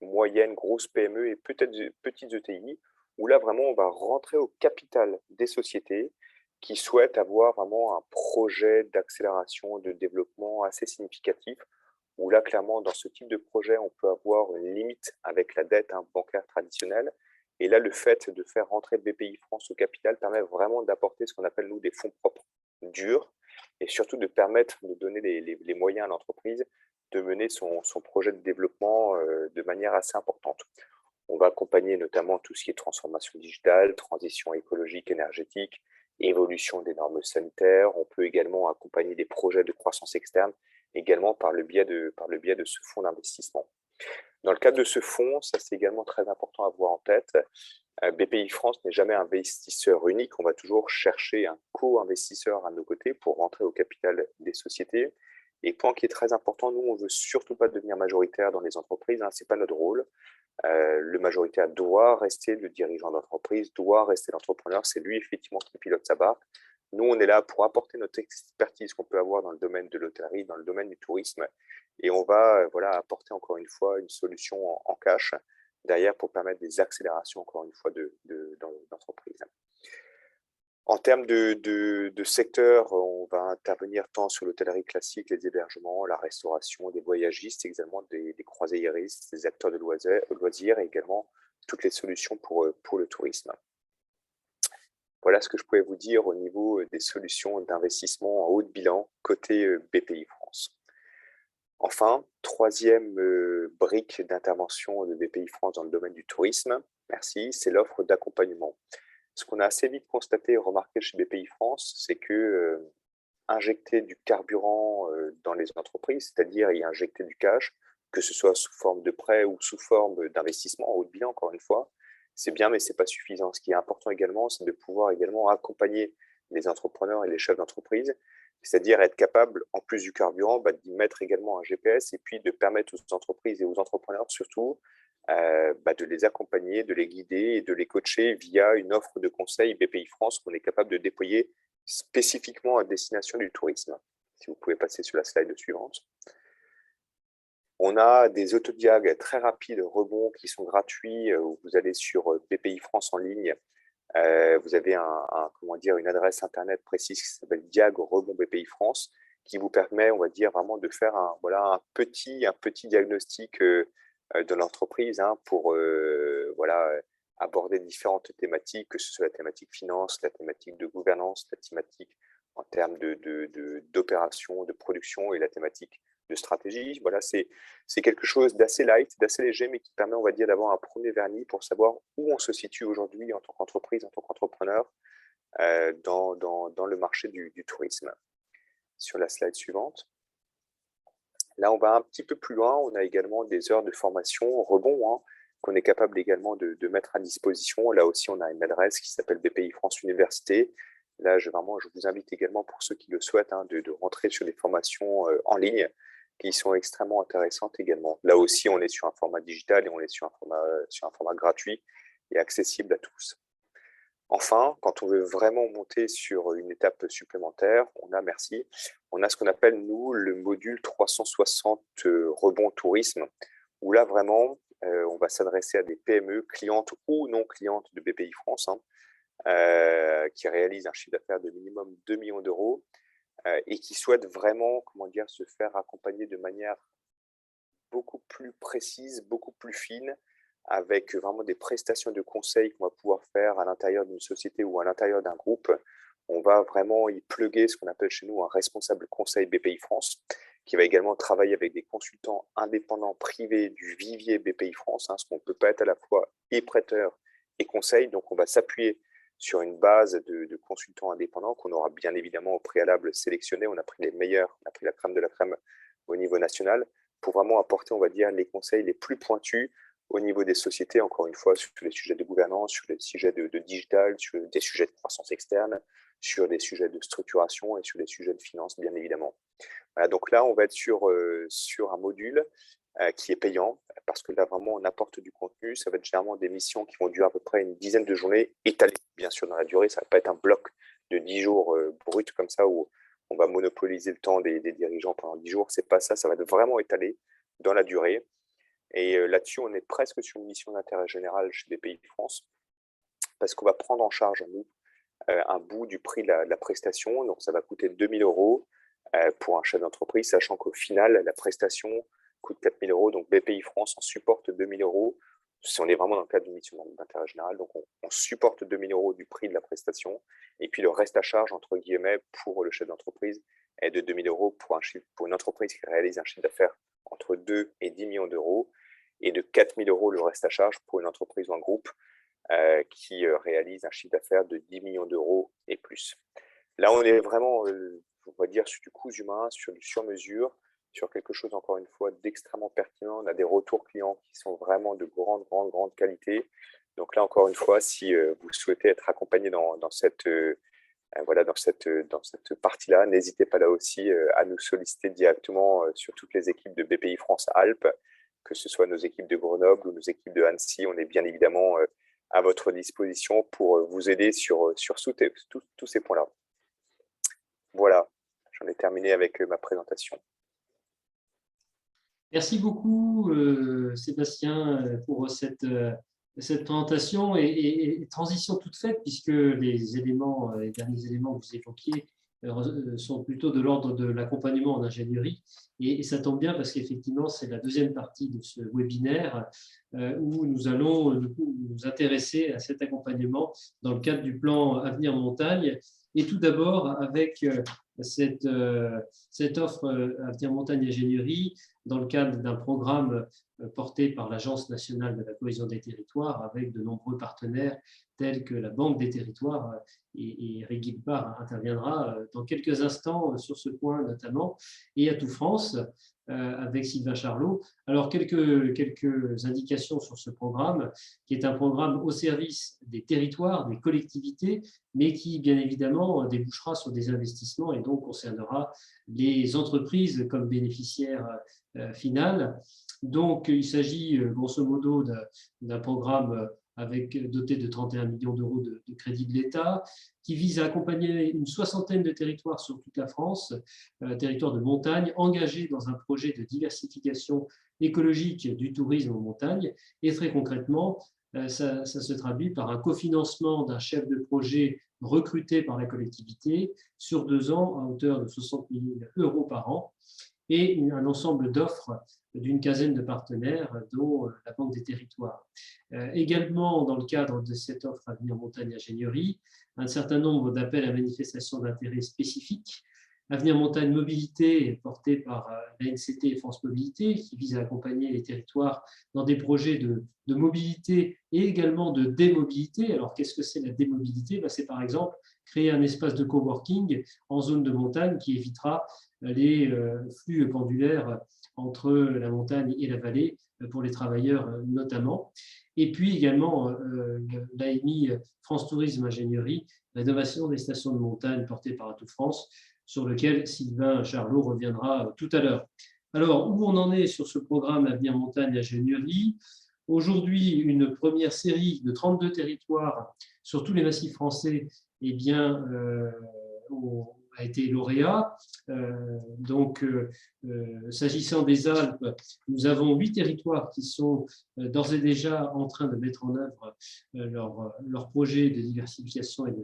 moyennes, grosses PME et peut-être petites ETI, où là, vraiment, on va rentrer au capital des sociétés qui souhaitent avoir vraiment un projet d'accélération, de développement assez significatif, où là, clairement, dans ce type de projet, on peut avoir une limite avec la dette bancaire traditionnelle. Et là, le fait de faire rentrer BPI France au capital permet vraiment d'apporter ce qu'on appelle, nous, des fonds propres durs, et surtout de permettre de donner les moyens à l'entreprise de mener son projet de développement de manière assez importante. On va accompagner notamment tout ce qui est transformation digitale, transition écologique, énergétique, évolution des normes sanitaires. On peut également accompagner des projets de croissance externe, également par le biais de ce fonds d'investissement. Dans le cadre de ce fonds, ça c'est également très important à avoir en tête, BPI France n'est jamais un investisseur unique, on va toujours chercher un co-investisseur à nos côtés pour rentrer au capital des sociétés. Et point qui est très important, nous on ne veut surtout pas devenir majoritaire dans les entreprises, ce n'est pas notre rôle. Le majoritaire doit rester le dirigeant d'entreprise, doit rester l'entrepreneur, c'est lui effectivement qui pilote sa barque. Nous, on est là pour apporter notre expertise qu'on peut avoir dans le domaine de l'hôtellerie, dans le domaine du tourisme, et on va apporter encore une fois une solution en cash derrière pour permettre des accélérations encore une fois d'entreprise. En termes de secteur, on va intervenir tant sur l'hôtellerie classique, les hébergements, la restauration, des voyagistes, également des croisiéristes, des acteurs de loisirs et également toutes les solutions pour le tourisme. Voilà ce que je pouvais vous dire au niveau des solutions d'investissement en haut de bilan côté BPI France. Enfin, troisième brique d'intervention de BPI France dans le domaine du tourisme, merci, c'est l'offre d'accompagnement. Ce qu'on a assez vite constaté et remarqué chez BPI France, c'est que injecter du carburant dans les entreprises, c'est-à-dire y injecter du cash, que ce soit sous forme de prêt ou sous forme d'investissement en haut de bilan, encore une fois, c'est bien, mais ce n'est pas suffisant. Ce qui est important également, c'est de pouvoir également accompagner les entrepreneurs et les chefs d'entreprise, c'est-à-dire être capable, en plus du carburant, d'y mettre également un GPS et puis de permettre aux entreprises et aux entrepreneurs surtout de les accompagner, de les guider et de les coacher via une offre de conseil BPI France qu'on est capable de déployer spécifiquement à destination du tourisme. Si vous pouvez passer sur la slide suivante. On a des autodiags très rapides, rebonds, qui sont gratuits. Vous allez sur BPI France en ligne. Vous avez une adresse internet précise qui s'appelle Diag Rebond BPI France, qui vous permet, on va dire, vraiment de faire un petit diagnostic de l'entreprise pour aborder différentes thématiques, que ce soit la thématique finance, la thématique de gouvernance, la thématique en termes d'opération, de production et la thématique de stratégie. Voilà, c'est quelque chose d'assez light, d'assez léger, mais qui permet, on va dire, d'avoir un premier vernis pour savoir où on se situe aujourd'hui en tant qu'entreprise, en tant qu'entrepreneur dans le marché du tourisme. Sur la slide suivante. Là, on va un petit peu plus loin. On a également des heures de formation rebond qu'on est capable également de mettre à disposition. Là aussi, on a une adresse qui s'appelle BPI France Université. Là, je vous invite également, pour ceux qui le souhaitent, de rentrer sur des formations en ligne qui sont extrêmement intéressantes également. Là aussi, on est sur un format digital et on est sur un format gratuit et accessible à tous. Enfin, quand on veut vraiment monter sur une étape supplémentaire, on a ce qu'on appelle, nous, le module 360 rebond tourisme, où là, vraiment, on va s'adresser à des PME, clientes ou non clientes de BPI France, qui réalisent un chiffre d'affaires de minimum 2 millions d'euros et qui souhaitent vraiment, se faire accompagner de manière beaucoup plus précise, beaucoup plus fine, avec vraiment des prestations de conseil qu'on va pouvoir faire à l'intérieur d'une société ou à l'intérieur d'un groupe. On va vraiment y plugger ce qu'on appelle chez nous un responsable conseil BPI France, qui va également travailler avec des consultants indépendants privés du vivier BPI France, parce qu'on ne peut pas être à la fois et prêteur et conseil. Donc, on va s'appuyer sur une base de consultants indépendants qu'on aura bien évidemment au préalable sélectionnés. On a pris les meilleurs, on a pris la crème de la crème au niveau national pour vraiment apporter, on va dire, les conseils les plus pointus au niveau des sociétés, encore une fois, sur les sujets de gouvernance, sur les sujets de digital, sur des sujets de croissance externe, sur des sujets de structuration et sur les sujets de finance, bien évidemment. Voilà, donc là, on va être sur un module qui est payant, parce que là, vraiment, on apporte du contenu. Ça va être généralement des missions qui vont durer à peu près une dizaine de journées, étalées, bien sûr, dans la durée. Ça ne va pas être un bloc de 10 jours bruts comme ça, où on va monopoliser le temps des dirigeants pendant 10 jours. Ce n'est pas ça, ça va être vraiment étalé dans la durée. Et là-dessus, on est presque sur une mission d'intérêt général chez BPI France, parce qu'on va prendre en charge, nous, un bout du prix de la prestation. Donc, ça va coûter 2 000 euros pour un chef d'entreprise, sachant qu'au final, la prestation coûte 4 000 euros. Donc, BPI France en supporte 2 000 euros. Si on est vraiment dans le cadre d'une mission d'intérêt général, donc on supporte 2 000 euros du prix de la prestation. Et puis, le reste à charge, entre guillemets, pour le chef d'entreprise est de 2 000 euros pour une entreprise qui réalise un chiffre d'affaires entre 2 et 10 millions d'euros, et de 4 000 euros le reste à charge pour une entreprise ou un groupe qui réalise un chiffre d'affaires de 10 millions d'euros et plus. Là, on est vraiment, on va dire, sur du coût humain, sur du sur-mesure, sur quelque chose, encore une fois, d'extrêmement pertinent. On a des retours clients qui sont vraiment de grande qualité. Donc là, encore une fois, si vous souhaitez être accompagné dans cette partie-là, n'hésitez pas là aussi à nous solliciter directement sur toutes les équipes de BPI France Alpes, que ce soit nos équipes de Grenoble ou nos équipes de Annecy. On est bien évidemment à votre disposition pour vous aider sur tous ces points-là. Voilà, j'en ai terminé avec ma présentation. Merci beaucoup, Sébastien, pour cette présentation et transition toute faite, puisque les derniers éléments que vous évoquiez sont plutôt de l'ordre de l'accompagnement en ingénierie. Et ça tombe bien parce qu'effectivement, c'est la deuxième partie de ce webinaire où nous allons nous intéresser à cet accompagnement dans le cadre du plan Avenir Montagne. Et tout d'abord, avec cette offre Avenir Montagne Ingénierie, dans le cadre d'un programme porté par l'Agence nationale de la cohésion des territoires, avec de nombreux partenaires tels que la Banque des territoires, et Eric Guilpart interviendra dans quelques instants sur ce point notamment, et Atout France avec Sylvain Charlot. Alors, quelques indications sur ce programme, qui est un programme au service des territoires, des collectivités, mais qui, bien évidemment, débouchera sur des investissements et donc concernera les entreprises comme bénéficiaires finales. Donc, il s'agit grosso modo d'un programme doté de 31 millions d'euros de crédit de l'État, qui vise à accompagner une soixantaine de territoires sur toute la France, territoires de montagne, engagés dans un projet de diversification écologique du tourisme en montagne. Et très concrètement, ça se traduit par un cofinancement d'un chef de projet recruté par la collectivité sur 2 ans à hauteur de 60 000 euros par an, et un ensemble d'offres d'une quinzaine de partenaires, dont la Banque des territoires. Également, dans le cadre de cette offre Avenir Montagne Ingénierie, un certain nombre d'appels à manifestation d'intérêt spécifiques. Avenir Montagne Mobilité, porté par l'ANCT et France Mobilité, qui vise à accompagner les territoires dans des projets de mobilité et également de démobilité. Alors, qu'est-ce que c'est la démobilité? C'est par exemple créer un espace de coworking en zone de montagne qui évitera les flux pendulaires entre la montagne et la vallée, pour les travailleurs notamment. Et puis également l'AMI France Tourisme Ingénierie, rénovation des stations de montagne portée par Atout France, sur lequel Sylvain Charlot reviendra tout à l'heure. Alors, où on en est sur ce programme Avenir Montagne Ingénierie? aujourd'hui une première série de 32 territoires sur tous les massifs français eh bien, a été lauréat. Donc, s'agissant des Alpes, nous avons 8 territoires qui sont d'ores et déjà en train de mettre en œuvre leur projet de diversification et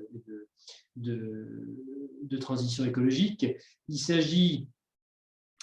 de transition écologique. Il s'agit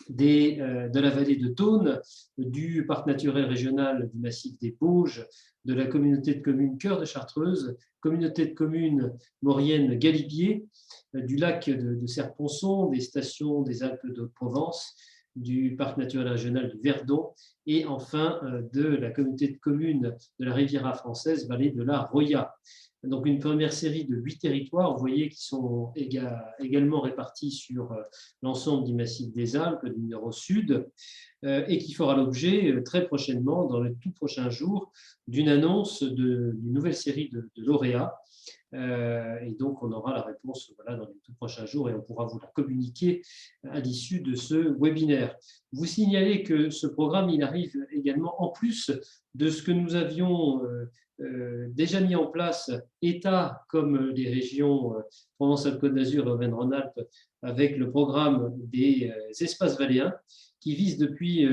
de la vallée de Thône, du parc naturel régional du massif des Bauges, de la communauté de communes Cœur de Chartreuse, communauté de communes Maurienne Galibier, du lac de Serponçon, des stations des Alpes de Provence, du parc naturel régional du Verdon et enfin de la communauté de communes de la Riviera française, vallée de la Roya. Donc une première série de 8 territoires, vous voyez, qui sont également répartis sur l'ensemble du massif des Alpes, du nord au sud, et qui fera l'objet très prochainement, dans les tout prochains jours, d'une annonce d'une nouvelle série de lauréats. Et donc, on aura la réponse dans les tout prochains jours et on pourra vous la communiquer à l'issue de ce webinaire. Vous signalez que ce programme, il arrive également en plus de ce que nous avions déjà mis en place, État comme les régions Provence-Alpes-Côte d'Azur et Auvergne-Rhône-Alpes, avec le programme des espaces valléens, qui vise depuis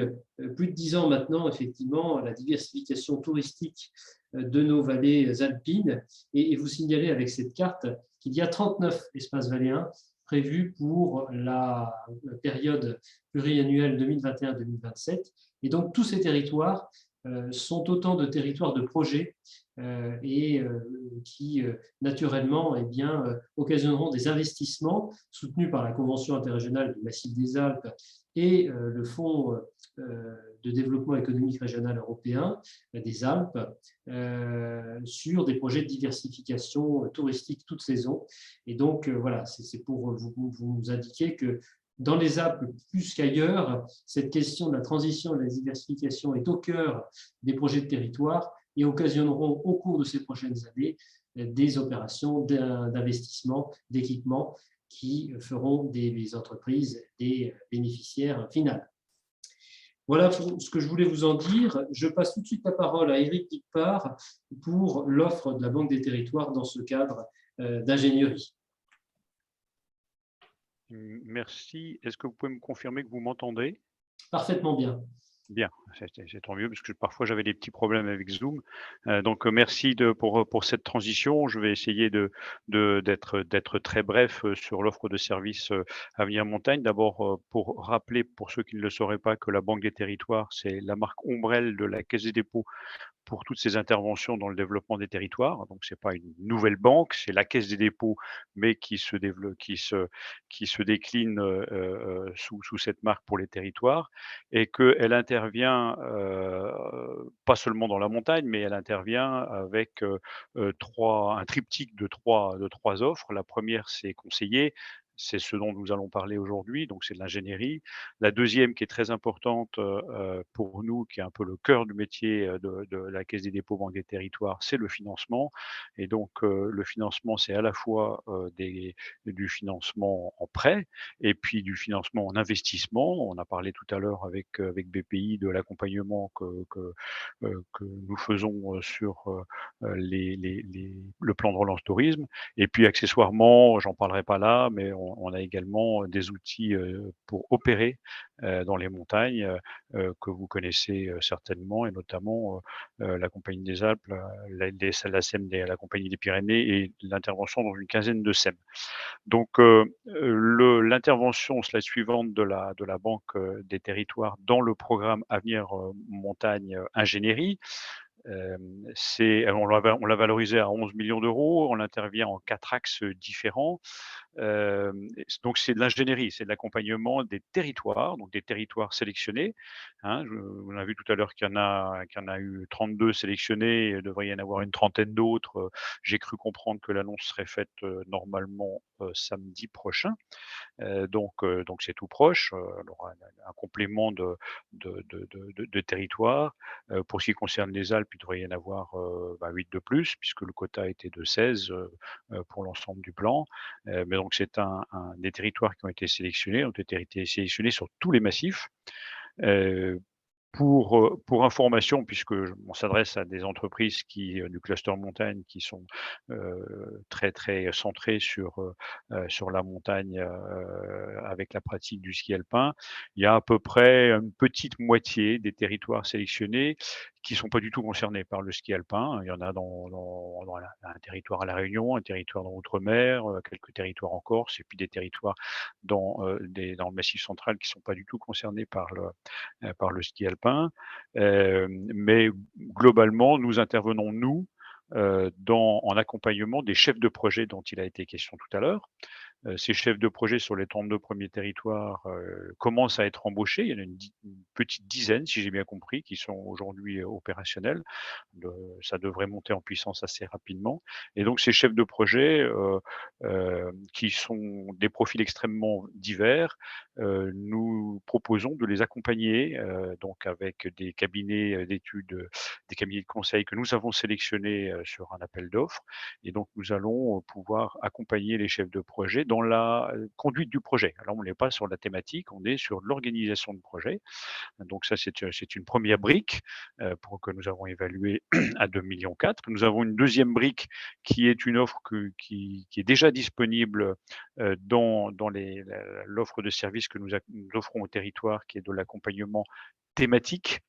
plus de 10 ans maintenant, effectivement, la diversification touristique de nos vallées alpines. Et vous signalez avec cette carte qu'il y a 39 espaces valléens prévus pour la période pluriannuelle 2021-2027. Et donc, tous ces territoires sont autant de territoires de projets et qui, naturellement, eh bien, occasionneront des investissements soutenus par la Convention interrégionale du Massif des Alpes et le Fonds de développement économique régional européen des Alpes sur des projets de diversification touristique toute saison. Et donc, voilà, c'est pour vous indiquer que dans les Alpes, plus qu'ailleurs, cette question de la transition et de la diversification est au cœur des projets de territoire et occasionneront au cours de ces prochaines années des opérations d'investissement, d'équipement qui feront des entreprises des bénéficiaires finales. Voilà pour ce que je voulais vous en dire. Je passe tout de suite la parole à Éric Guipard pour l'offre de la Banque des Territoires dans ce cadre d'ingénierie. Merci. Est-ce que vous pouvez me confirmer que vous m'entendez? Parfaitement bien. Bien, c'est tant mieux parce que parfois j'avais des petits problèmes avec Zoom. Donc merci pour cette transition. Je vais essayer d'être très bref sur l'offre de services Avenir Montagne. D'abord, pour rappeler pour ceux qui ne le sauraient pas que la Banque des Territoires, c'est la marque ombrelle de la Caisse des dépôts pour toutes ces interventions dans le développement des territoires. Donc, ce n'est pas une nouvelle banque, c'est la Caisse des dépôts, mais qui se développe, qui se décline sous cette marque pour les territoires, et qu'elle intervient pas seulement dans la montagne, mais elle intervient avec un triptyque de trois offres. La première, c'est conseiller. C'est ce dont nous allons parler aujourd'hui, donc c'est de l'ingénierie. La deuxième, qui est très importante pour nous, qui est un peu le cœur du métier de la Caisse des dépôts Banque des Territoires, c'est le financement. Et donc, le financement, c'est à la fois du financement en prêt et puis du financement en investissement. On a parlé tout à l'heure avec BPI de l'accompagnement que nous faisons sur le plan de relance tourisme. Et puis accessoirement, j'en parlerai pas là, mais on a également des outils pour opérer dans les montagnes que vous connaissez certainement, et notamment la Compagnie des Alpes, la SEM, la Compagnie des Pyrénées et l'intervention dans une quinzaine de SEM. Donc l'intervention, slide suivante, de la Banque des Territoires dans le programme Avenir Montagne Ingénierie. On l'a valorisé à 11 millions d'euros. On intervient en 4 axes différents. Donc c'est de l'ingénierie, c'est de l'accompagnement des territoires, donc des territoires sélectionnés. Hein, on a vu tout à l'heure qu'il y en a eu 32 sélectionnés, il devrait y en avoir une trentaine d'autres. J'ai cru comprendre que l'annonce serait faite normalement samedi prochain. Donc c'est tout proche. On aura un complément de territoire. Pour ce qui concerne les Alpes, il devrait y en avoir 8 de plus, puisque le quota était de 16 pour l'ensemble du plan. Mais donc c'est des territoires qui ont été sélectionnés sur tous les massifs. Pour information, puisque on s'adresse à des entreprises du cluster montagne qui sont très très centrées sur la montagne avec la pratique du ski alpin, il y a à peu près une petite moitié des territoires sélectionnés qui sont pas du tout concernés par le ski alpin. Il y en a dans un territoire à La Réunion, un territoire dans l'outre-mer, quelques territoires en Corse, et puis des territoires dans le Massif central qui sont pas du tout concernés par le ski alpin. Mais globalement, nous intervenons, nous, en accompagnement des chefs de projet dont il a été question tout à l'heure. Ces chefs de projet sur les 32 premiers territoires commencent à être embauchés. Il y en a une petite dizaine, si j'ai bien compris, qui sont aujourd'hui opérationnels. Ça devrait monter en puissance assez rapidement. Et donc, ces chefs de projet, qui sont des profils extrêmement divers, nous proposons de les accompagner donc avec des cabinets d'études, des cabinets de conseil que nous avons sélectionnés sur un appel d'offres. Et donc, nous allons pouvoir accompagner les chefs de projet dans la conduite du projet. Alors, on n'est pas sur la thématique, on est sur l'organisation de projet. Donc ça, c'est une première brique pour que nous avons évalué à 2,4 millions. Nous avons une deuxième brique qui est une offre qui est déjà disponible dans l'offre de services que nous offrons au territoire, qui est de l'accompagnement thématique.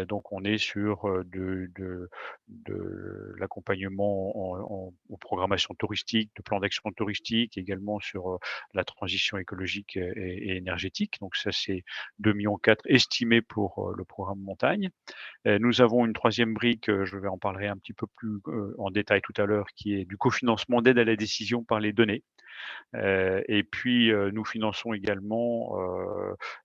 Donc on est sur de l'accompagnement en programmation touristique, de plan d'action touristique, également sur la transition écologique et énergétique. Donc ça, c'est 2,4 millions estimés pour le programme montagne. Nous avons une troisième brique, je vais en parler un petit peu plus en détail tout à l'heure, qui est du cofinancement d'aide à la décision par les données. Et puis, nous finançons également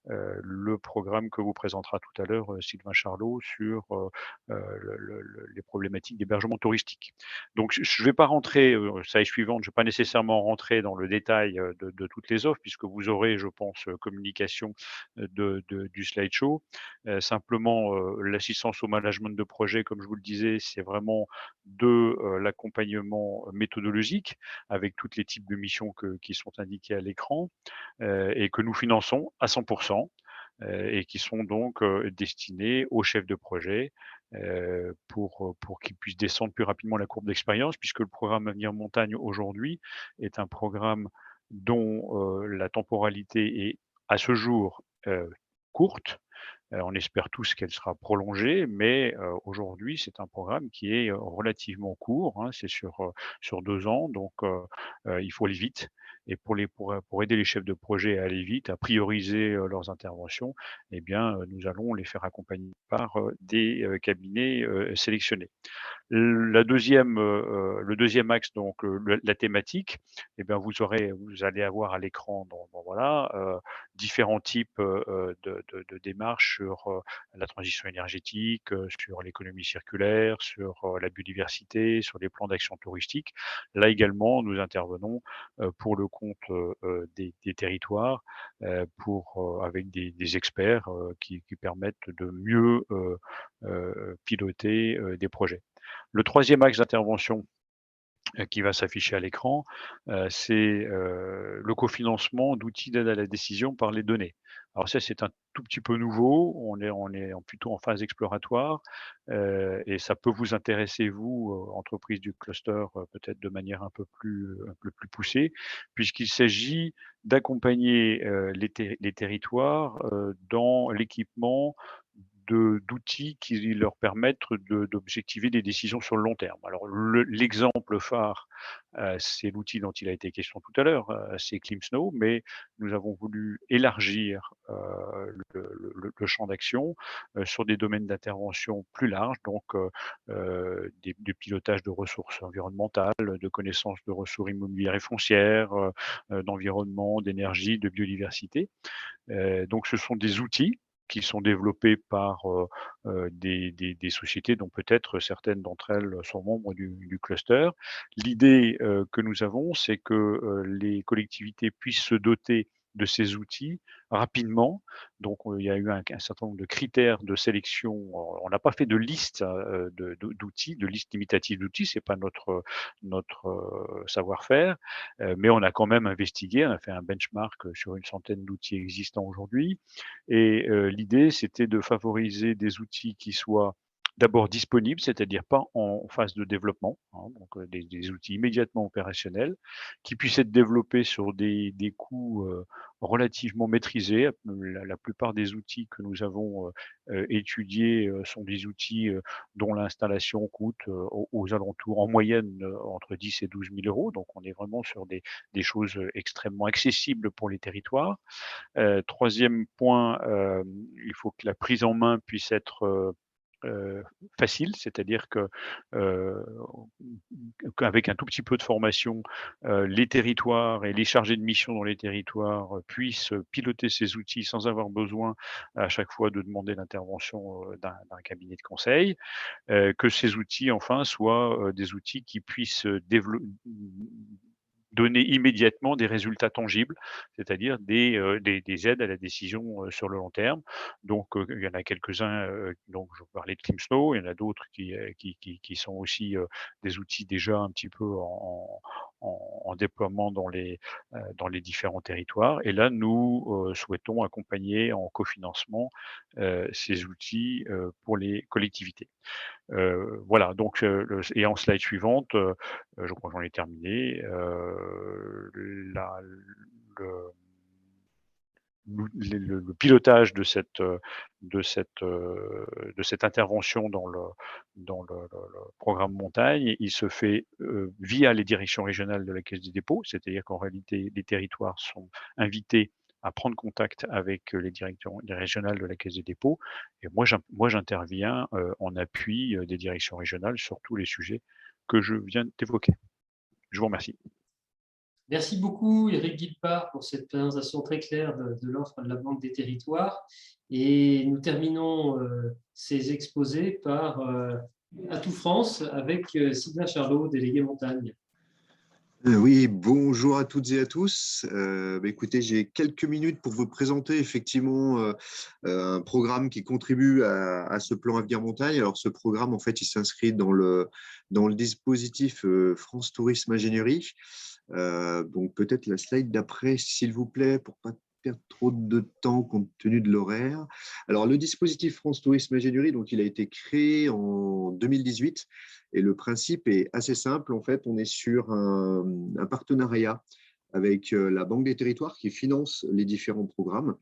le programme que vous présentera tout à l'heure Sylvain Charlot sur les problématiques d'hébergement touristique. Donc, je ne vais pas rentrer, slide suivante, je ne vais pas nécessairement rentrer dans le détail de toutes les offres, puisque vous aurez, je pense, communication du slideshow. Simplement, l'assistance au management de projet, comme je vous le disais, c'est vraiment de l'accompagnement méthodologique avec tous les types de missions qui sont indiquées à l'écran et que nous finançons à 100%. Et qui sont donc destinés aux chefs de projet pour qu'ils puissent descendre plus rapidement la courbe d'expérience, puisque le programme Avenir Montagne aujourd'hui est un programme dont la temporalité est à ce jour courte. On espère tous qu'elle sera prolongée, mais aujourd'hui, c'est un programme qui est relativement court, hein, c'est sur 2 ans, donc il faut aller vite. Et pour aider les chefs de projet à aller vite, à prioriser leurs interventions, eh bien, nous allons les faire accompagner par des cabinets sélectionnés. Le deuxième axe, donc la thématique, eh bien, vous allez avoir à l'écran différents types de démarches sur la transition énergétique, sur l'économie circulaire, sur la biodiversité, sur les plans d'action touristique. Là également, nous intervenons pour le compte des territoires, avec des experts qui permettent de mieux piloter des projets. Le troisième axe d'intervention qui va s'afficher à l'écran, c'est le cofinancement d'outils d'aide à la décision par les données. Alors ça, c'est un tout petit peu nouveau, on est plutôt en phase exploratoire et ça peut vous intéresser, vous, entreprises du cluster, peut-être de manière un peu plus poussée, puisqu'il s'agit d'accompagner les territoires dans l'équipement d'outils qui leur permettent d'objectiver des décisions sur le long terme. Alors l'exemple phare, c'est l'outil dont il a été question tout à l'heure, c'est ClimSnow, mais nous avons voulu élargir le champ d'action sur des domaines d'intervention plus larges, donc du pilotage de ressources environnementales, de connaissance de ressources immobilières et foncières, d'environnement, d'énergie, de biodiversité. Donc ce sont des outils qui sont développés par des sociétés dont peut-être certaines d'entre elles sont membres du cluster. L'idée que nous avons, c'est que les collectivités puissent se doter de ces outils rapidement. Donc, il y a eu un certain nombre de critères de sélection. On n'a pas fait de liste d'outils, de liste limitative d'outils, c'est pas notre savoir-faire, mais on a quand même investigué, on a fait un benchmark sur une centaine d'outils existants aujourd'hui. Et l'idée, c'était de favoriser des outils qui soient d'abord disponibles, c'est-à-dire pas en phase de développement, hein, donc des outils immédiatement opérationnels, qui puissent être développés sur des coûts relativement maîtrisés. La plupart des outils que nous avons étudiés sont des outils dont l'installation coûte aux alentours, en moyenne, entre 10 et 12 000 euros. Donc, on est vraiment sur des choses extrêmement accessibles pour les territoires. Troisième point, il faut que la prise en main puisse être facile, c'est-à-dire que qu'avec un tout petit peu de formation, les territoires et les chargés de mission dans les territoires puissent piloter ces outils sans avoir besoin à chaque fois de demander l'intervention d'un cabinet de conseil. Que ces outils, enfin, soient des outils qui puissent donner immédiatement des résultats tangibles, c'est-à-dire des aides à la décision sur le long terme. Donc, il y en a quelques-uns, donc je parlais de ClimSnow, il y en a d'autres qui sont aussi des outils déjà un petit peu en déploiement dans les différents territoires. Et là, nous souhaitons accompagner en cofinancement ces outils pour les collectivités. Voilà, donc et en slide suivante, je crois que j'en ai terminé, le pilotage de cette intervention dans le programme montagne, il se fait via les directions régionales de la Caisse des dépôts, c'est-à-dire qu'en réalité, les territoires sont invités à prendre contact avec les directions régionales de la Caisse des dépôts. Et moi, j'interviens en appui des directions régionales sur tous les sujets que je viens d'évoquer. Je vous remercie. Merci beaucoup, Éric Guillepart, pour cette présentation très claire de l'offre de la Banque des territoires. Et nous terminons ces exposés par Atout France avec Sylvain Charlot, délégué montagne. Oui, bonjour à toutes et à tous. Écoutez, j'ai quelques minutes pour vous présenter effectivement un programme qui contribue à ce plan Avenir Montagne. Alors, ce programme, en fait, il s'inscrit dans le dispositif France Tourisme Ingénierie. Donc, peut-être la slide d'après, s'il vous plaît, pour ne pas perdre trop de temps compte tenu de l'horaire. Alors, le dispositif France Tourisme Ingénierie, donc, il a été créé en 2018. Et le principe est assez simple. En fait, on est sur un partenariat avec la Banque des territoires qui finance les différents programmes.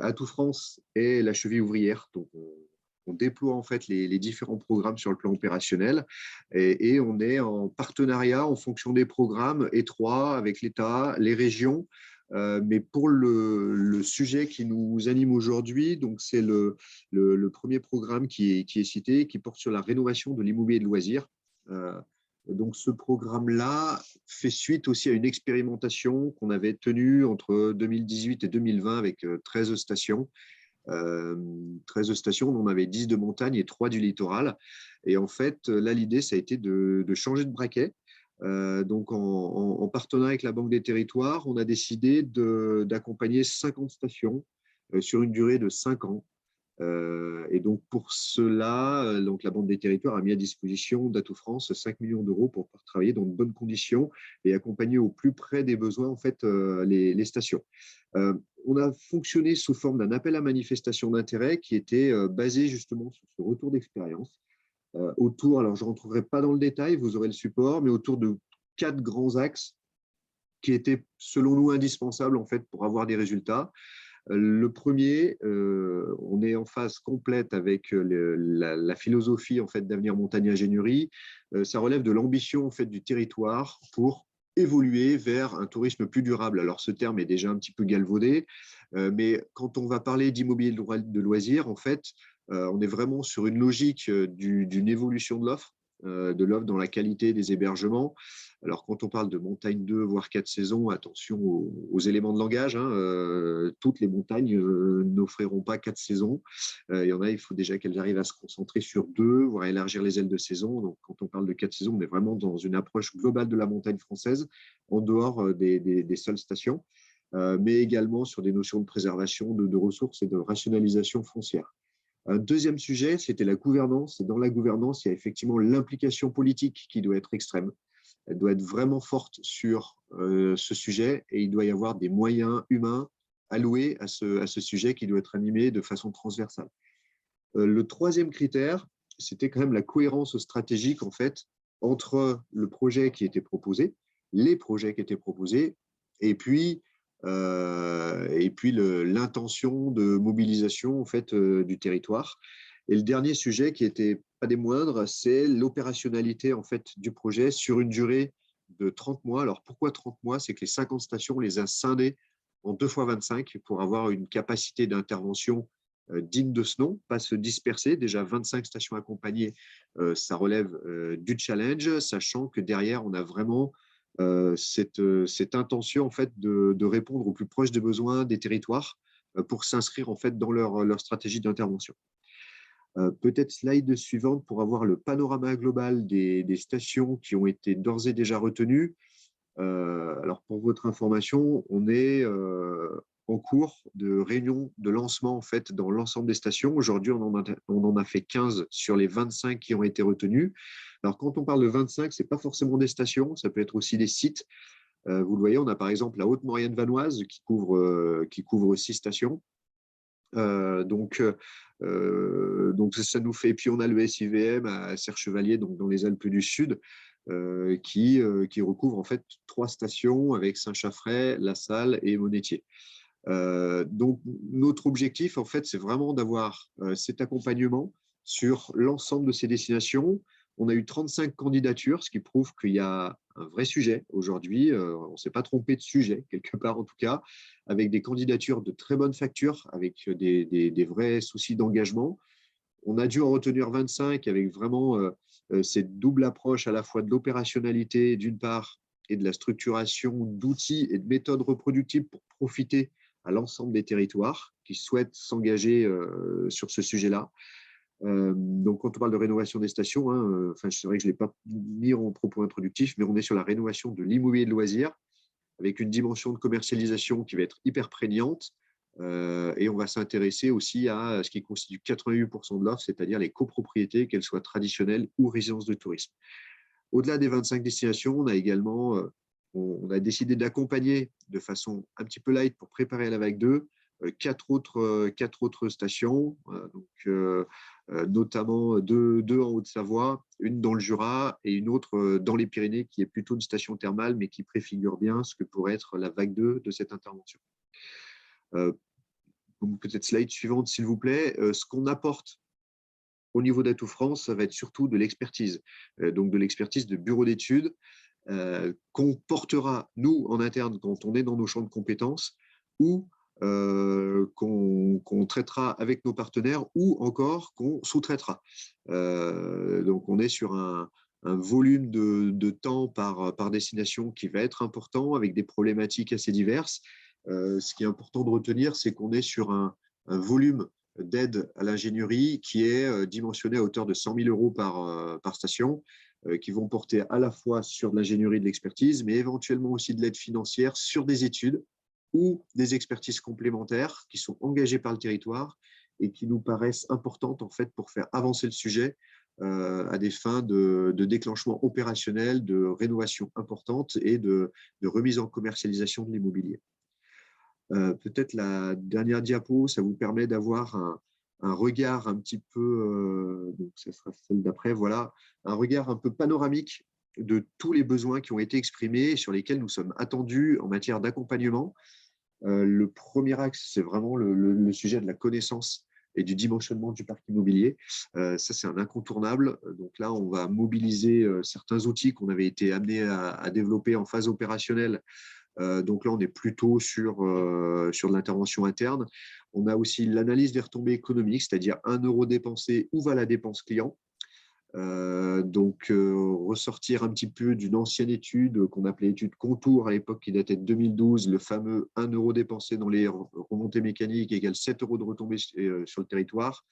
Atout France est la cheville ouvrière. Donc, on déploie en fait les différents programmes sur le plan opérationnel et on est en partenariat en fonction des programmes étroits avec l'État, les régions. Mais pour le sujet qui nous anime aujourd'hui, donc c'est le premier programme qui est cité, qui porte sur la rénovation de l'immobilier de loisirs. Donc ce programme-là fait suite aussi à une expérimentation qu'on avait tenue entre 2018 et 2020 avec 13 stations. 13 stations, on en avait 10 de montagne et 3 du littoral. Et en fait, là, l'idée, ça a été de changer de braquet. Donc, en partenariat avec la Banque des territoires, on a décidé d'accompagner 50 stations sur une durée de 5 ans. Et donc, pour cela, donc, la Banque des territoires a mis à disposition d'Atout France 5 millions d'euros pour pouvoir travailler dans de bonnes conditions et accompagner au plus près des besoins en fait, les stations. On a fonctionné sous forme d'un appel à manifestation d'intérêt qui était basé justement sur ce retour d'expérience. Autour, alors je ne rentrerai pas dans le détail, vous aurez le support, mais autour de 4 grands axes qui étaient selon nous indispensables en fait, pour avoir des résultats. Le premier, on est en phase complète avec la philosophie en fait, d'Avenir Montagne Ingénierie. Ça relève de l'ambition en fait, du territoire pour évoluer vers un tourisme plus durable. Alors ce terme est déjà un petit peu galvaudé, mais quand on va parler d'immobilier de loisirs, en fait, on est vraiment sur une logique d'une évolution de l'offre dans la qualité des hébergements. Alors, quand on parle de montagne 2, voire 4 saisons, attention aux éléments de langage. Toutes les montagnes n'offriront pas 4 saisons. Il y en a, il faut déjà qu'elles arrivent à se concentrer sur 2, voire élargir les ailes de saison. Donc, quand on parle de 4 saisons, on est vraiment dans une approche globale de la montagne française, en dehors des seules stations. mais également sur des notions de préservation de ressources et de rationalisation foncière. Un deuxième sujet, c'était la gouvernance. Et dans la gouvernance, il y a effectivement l'implication politique qui doit être extrême. Elle doit être vraiment forte sur ce sujet et il doit y avoir des moyens humains alloués à ce sujet qui doit être animé de façon transversale. Le troisième critère, c'était quand même la cohérence stratégique en fait, entre le projet qui était proposé, les projets qui étaient proposés, et puis l'intention de mobilisation en fait, du territoire. Et le dernier sujet qui n'était pas des moindres, c'est l'opérationnalité en fait, du projet sur une durée de 30 mois. Alors pourquoi 30 mois? C'est que les 50 stations, on les a scindées en 2 fois 25 pour avoir une capacité d'intervention digne de ce nom, pas se disperser. Déjà 25 stations accompagnées, ça relève du challenge, sachant que derrière, on a vraiment cette intention en fait, de répondre au plus proche des besoins des territoires pour s'inscrire en fait, dans leur stratégie d'intervention. Peut-être slide suivante pour avoir le panorama global des stations qui ont été d'ores et déjà retenues. Alors, pour votre information, on est en cours de réunion de lancement en fait, dans l'ensemble des stations. Aujourd'hui, on en a fait 15 sur les 25 qui ont été retenus. Alors, quand on parle de 25, ce n'est pas forcément des stations, ça peut être aussi des sites. Vous le voyez, on a par exemple la Haute-Maurienne vanoise qui couvre 6 stations. Donc, ça nous fait. Et puis, on a le SIVM à Serre-Chevalier, donc dans les Alpes du Sud, qui recouvre en fait 3 stations avec Saint-Chaffray, La Salle et Monétier. Donc, notre objectif, en fait, c'est vraiment d'avoir cet accompagnement sur l'ensemble de ces destinations. On a eu 35 candidatures, ce qui prouve qu'il y a un vrai sujet aujourd'hui. On ne s'est pas trompé de sujet, quelque part en tout cas, avec des candidatures de très bonne facture, avec des vrais soucis d'engagement. On a dû en retenir 25 avec vraiment cette double approche à la fois de l'opérationnalité d'une part et de la structuration d'outils et de méthodes reproductibles pour profiter à l'ensemble des territoires qui souhaitent s'engager sur ce sujet-là. Donc, quand on parle de rénovation des stations, c'est vrai que je ne l'ai pas mis en propos introductif, mais on est sur la rénovation de l'immobilier de loisirs avec une dimension de commercialisation qui va être hyper prégnante. Et on va s'intéresser aussi à ce qui constitue 88% de l'offre, c'est-à-dire les copropriétés, qu'elles soient traditionnelles ou résidences de tourisme. Au-delà des 25 destinations, on a également on a décidé d'accompagner de façon un petit peu light pour préparer la vague 2 4 autres stations, notamment deux en Haute-Savoie, une dans le Jura et une autre dans les Pyrénées, qui est plutôt une station thermale, mais qui préfigure bien ce que pourrait être la vague 2 de cette intervention. Peut-être slide suivante, s'il vous plaît. Ce qu'on apporte au niveau d'Atout France, ça va être surtout de l'expertise, donc de l'expertise de bureau d'études qu'on portera, nous, en interne, quand on est dans nos champs de compétences, ou qu'on traitera avec nos partenaires, ou encore qu'on sous-traitera. Donc, on est sur un volume de temps par destination qui va être important, avec des problématiques assez diverses. Ce qui est important de retenir, c'est qu'on est sur un volume d'aide à l'ingénierie qui est dimensionné à hauteur de 100 000 € par station, qui vont porter à la fois sur de l'ingénierie et de l'expertise, mais éventuellement aussi de l'aide financière sur des études ou des expertises complémentaires qui sont engagées par le territoire et qui nous paraissent importantes en fait, pour faire avancer le sujet à des fins de déclenchement opérationnel, de rénovation importante et de remise en commercialisation de l'immobilier. Peut-être la dernière diapo, ça vous permet d'avoir un regard un petit peu, donc ce sera celle d'après, voilà, un regard un peu panoramique de tous les besoins qui ont été exprimés et sur lesquels nous sommes attendus en matière d'accompagnement. Le premier axe, c'est vraiment le sujet de la connaissance et du dimensionnement du parc immobilier. Ça, c'est un incontournable. Donc là, on va mobiliser certains outils qu'on avait été amenés à développer en phase opérationnelle. Donc là, on est plutôt sur de l'intervention interne. On a aussi l'analyse des retombées économiques, c'est-à-dire 1 € dépensé, où va la dépense client. Ressortir un petit peu d'une ancienne étude qu'on appelait étude Contour à l'époque, qui datait de 2012, le fameux 1 € dépensé dans les remontées mécaniques égale 7 € de retombées sur le territoire.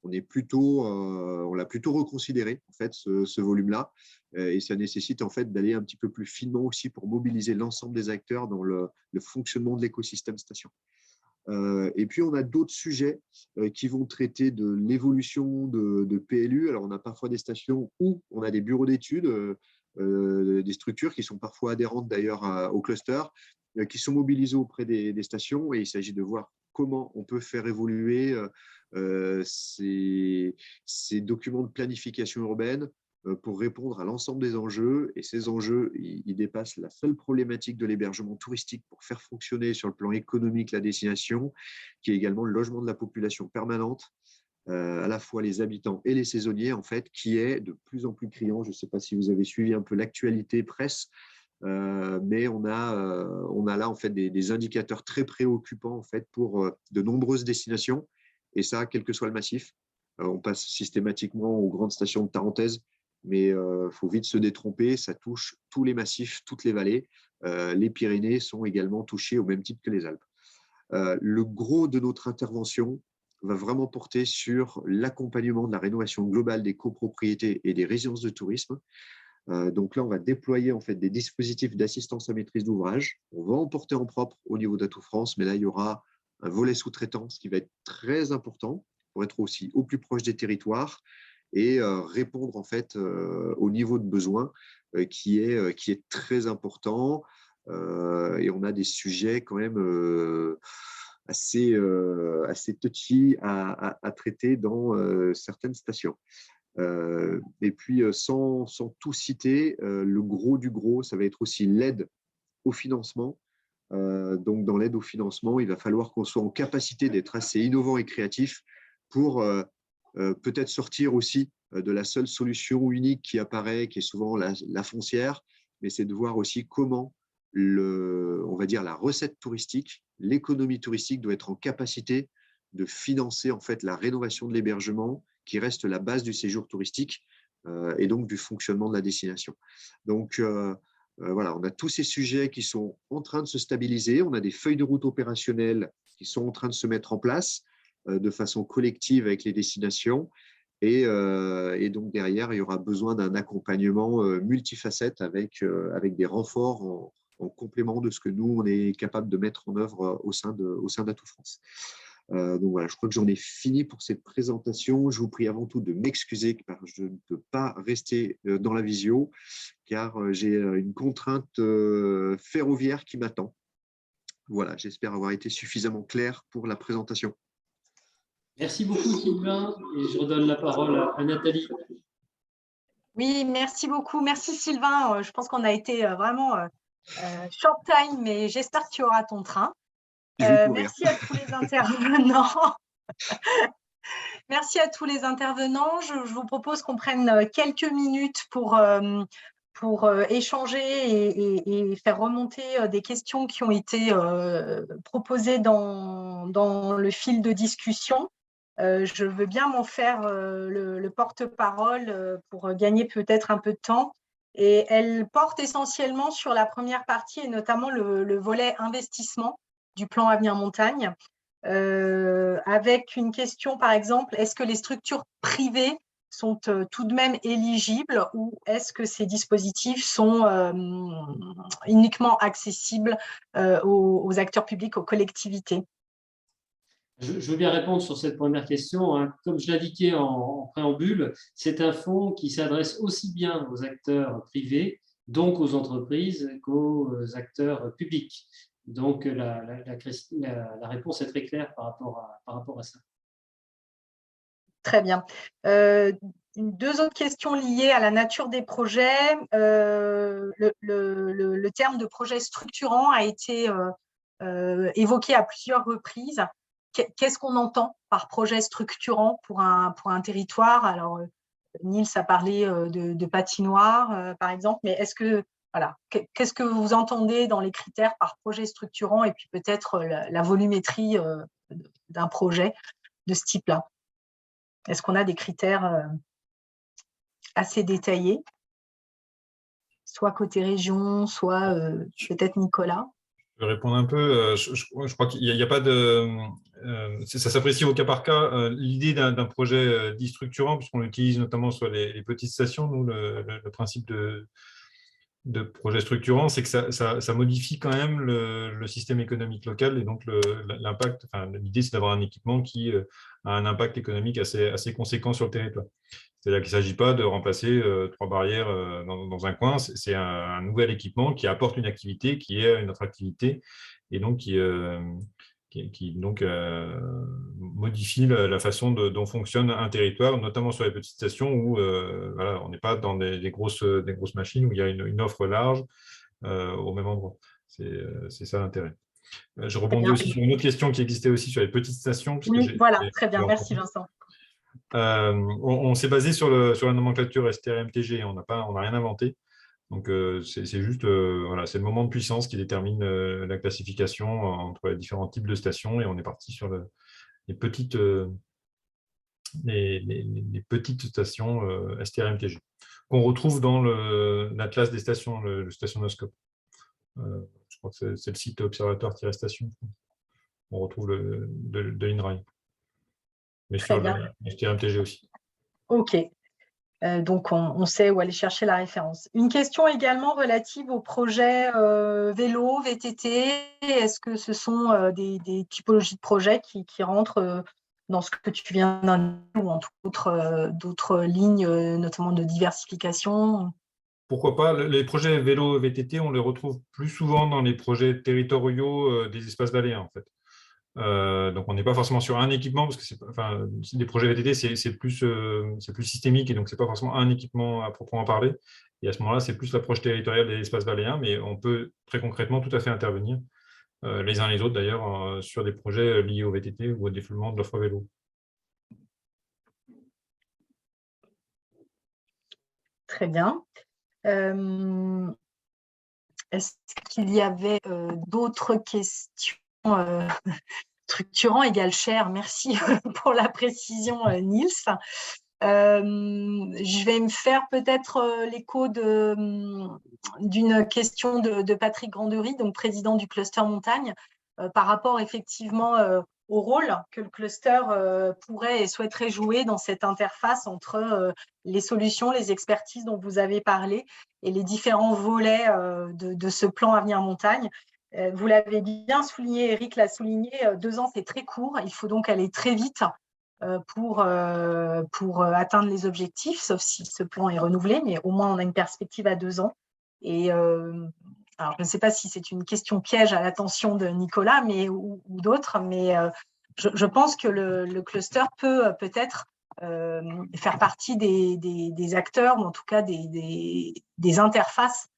on l'a plutôt reconsidéré, en fait, ce volume-là. Et ça nécessite en fait d'aller un petit peu plus finement aussi pour mobiliser l'ensemble des acteurs dans le fonctionnement de l'écosystème station. Et puis, on a d'autres sujets qui vont traiter de l'évolution de PLU. Alors, on a parfois des stations où on a des bureaux d'études, des structures qui sont parfois adhérentes d'ailleurs au cluster, qui sont mobilisées auprès des stations. Et il s'agit de voir comment on peut faire évoluer ces documents de planification urbaine pour répondre à l'ensemble des enjeux. Et ces enjeux, ils dépassent la seule problématique de l'hébergement touristique pour faire fonctionner sur le plan économique la destination, qui est également le logement de la population permanente, à la fois les habitants et les saisonniers, en fait, qui est de plus en plus criant. Je ne sais pas si vous avez suivi un peu l'actualité presse, mais on a là en fait des indicateurs très préoccupants en fait, pour de nombreuses destinations, et ça, quel que soit le massif. On passe systématiquement aux grandes stations de Tarentaise, mais il faut vite se détromper, ça touche tous les massifs, toutes les vallées. Les Pyrénées sont également touchées au même titre que les Alpes. Le gros de notre intervention va vraiment porter sur l'accompagnement de la rénovation globale des copropriétés et des résidences de tourisme. Donc là, on va déployer en fait des dispositifs d'assistance à maîtrise d'ouvrage. On va en porter en propre au niveau d'Atout France, mais là, il y aura un volet sous-traitance qui va être très important pour être aussi au plus proche des territoires et répondre en fait au niveau de besoin qui est très important. Et on a des sujets quand même assez touchy à traiter dans certaines stations. Et puis, sans tout citer, le gros du gros, ça va être aussi l'aide au financement. Donc, dans l'aide au financement, il va falloir qu'on soit en capacité d'être assez innovant et créatif pour peut-être sortir aussi de la seule solution unique qui apparaît, qui est souvent la foncière, mais c'est de voir aussi comment on va dire la recette touristique, l'économie touristique doit être en capacité de financer en fait la rénovation de l'hébergement qui reste la base du séjour touristique et donc du fonctionnement de la destination. Donc voilà, on a tous ces sujets qui sont en train de se stabiliser, on a des feuilles de route opérationnelles qui sont en train de se mettre en place de façon collective avec les destinations. Et donc derrière, il y aura besoin d'un accompagnement multifacette avec des renforts en complément de ce que nous, on est capable de mettre en œuvre au sein d'Atout France. Donc voilà, je crois que j'en ai fini pour cette présentation. Je vous prie avant tout de m'excuser car je ne peux pas rester dans la visio car j'ai une contrainte ferroviaire qui m'attend. Voilà, j'espère avoir été suffisamment clair pour la présentation. Merci beaucoup, Sylvain. Et je redonne la parole à Nathalie. Oui, merci beaucoup. Merci, Sylvain. Je pense qu'on a été vraiment short time, mais j'espère que tu auras ton train. Merci à tous les intervenants. Merci à tous les intervenants. Je vous propose qu'on prenne quelques minutes pour échanger et faire remonter des questions qui ont été proposées dans le fil de discussion. Je veux bien m'en faire le porte-parole pour gagner peut-être un peu de temps. Et elle porte essentiellement sur la première partie et notamment le volet investissement du plan Avenir Montagne. Avec une question, par exemple, est-ce que les structures privées sont tout de même éligibles ou est-ce que ces dispositifs sont uniquement accessibles aux acteurs publics, aux collectivités? Je veux bien répondre sur cette première question. Hein. Comme je l'indiquais en préambule, c'est un fonds qui s'adresse aussi bien aux acteurs privés, donc aux entreprises, qu'aux acteurs publics. Donc, la réponse est très claire par rapport à ça. Très bien. Deux autres questions liées à la nature des projets. Le terme de projet structurant a été évoqué à plusieurs reprises. Qu'est-ce qu'on entend par projet structurant pour un territoire? Alors, Nils a parlé de patinoire, par exemple, mais voilà, qu'est-ce que vous entendez dans les critères par projet structurant et puis peut-être la volumétrie d'un projet de ce type-là? Est-ce qu'on a des critères assez détaillés, soit côté région, soit peut-être Nicolas? Je vais répondre un peu. Je crois qu'il n'y a pas de… ça s'apprécie au cas par cas. L'idée d'un projet dit structurant, puisqu'on l'utilise notamment sur les petites stations, nous, le principe de projet structurant, c'est que ça modifie quand même le système économique local et donc l'impact. Enfin, l'idée, c'est d'avoir un équipement qui a un impact économique assez conséquent sur le territoire. C'est-à-dire qu'il ne s'agit pas de remplacer 3 barrières dans un coin, c'est un nouvel équipement qui apporte une activité qui est une autre activité et donc qui modifie la façon dont fonctionne un territoire, notamment sur les petites stations où voilà, on n'est pas dans des grosses machines où il y a une offre large au même endroit. C'est ça l'intérêt. Je rebondis aussi sur une autre question qui existait aussi sur les petites stations. Oui, voilà, très bien. Merci Vincent. On s'est basé sur la nomenclature STRMTG, on n'a rien inventé. Donc, c'est juste, voilà, c'est le moment de puissance qui détermine la classification entre les différents types de stations et on est parti sur les petites stations STRMTG qu'on retrouve dans l'atlas des stations, le stationnoscope. Je crois que c'est le site observatoire-station. On retrouve de l'INRAE. Mais sur le STRMTG aussi. OK. Donc, on sait où aller chercher la référence. Une question également relative au projet vélo, VTT. Est-ce que ce sont des typologies de projets qui rentrent dans ce que tu viens d'indiquer ou entre d'autres lignes, notamment de diversification? Pourquoi pas? Les projets vélo, VTT, on les retrouve plus souvent dans les projets territoriaux des espaces baléens, en fait. Donc, on n'est pas forcément sur un équipement, parce que des projets VTT, c'est plus systémique, et donc ce n'est pas forcément un équipement à proprement parler. Et à ce moment-là, c'est plus l'approche territoriale des espaces baléens, mais on peut très concrètement tout à fait intervenir, les uns les autres d'ailleurs, sur des projets liés au VTT ou au défoulement de l'offre vélo. Très bien. Est-ce qu'il y avait d'autres questions? Structurant égale cher, merci pour la précision, Niels. Je vais me faire peut-être l'écho d'une question de Patrick Grandery, donc président du cluster montagne, par rapport effectivement au rôle que le cluster pourrait et souhaiterait jouer dans cette interface entre les solutions, les expertises dont vous avez parlé et les différents volets de ce plan Avenir Montagne. Vous l'avez bien souligné, Eric l'a souligné, 2 ans, c'est très court. Il faut donc aller très vite pour atteindre les objectifs, sauf si ce plan est renouvelé, mais au moins on a une perspective à 2 ans. Et alors, je ne sais pas si c'est une question piège à l'attention de Nicolas ou d'autres, mais je pense que le cluster peut peut-être faire partie des acteurs, ou en tout cas des interfaces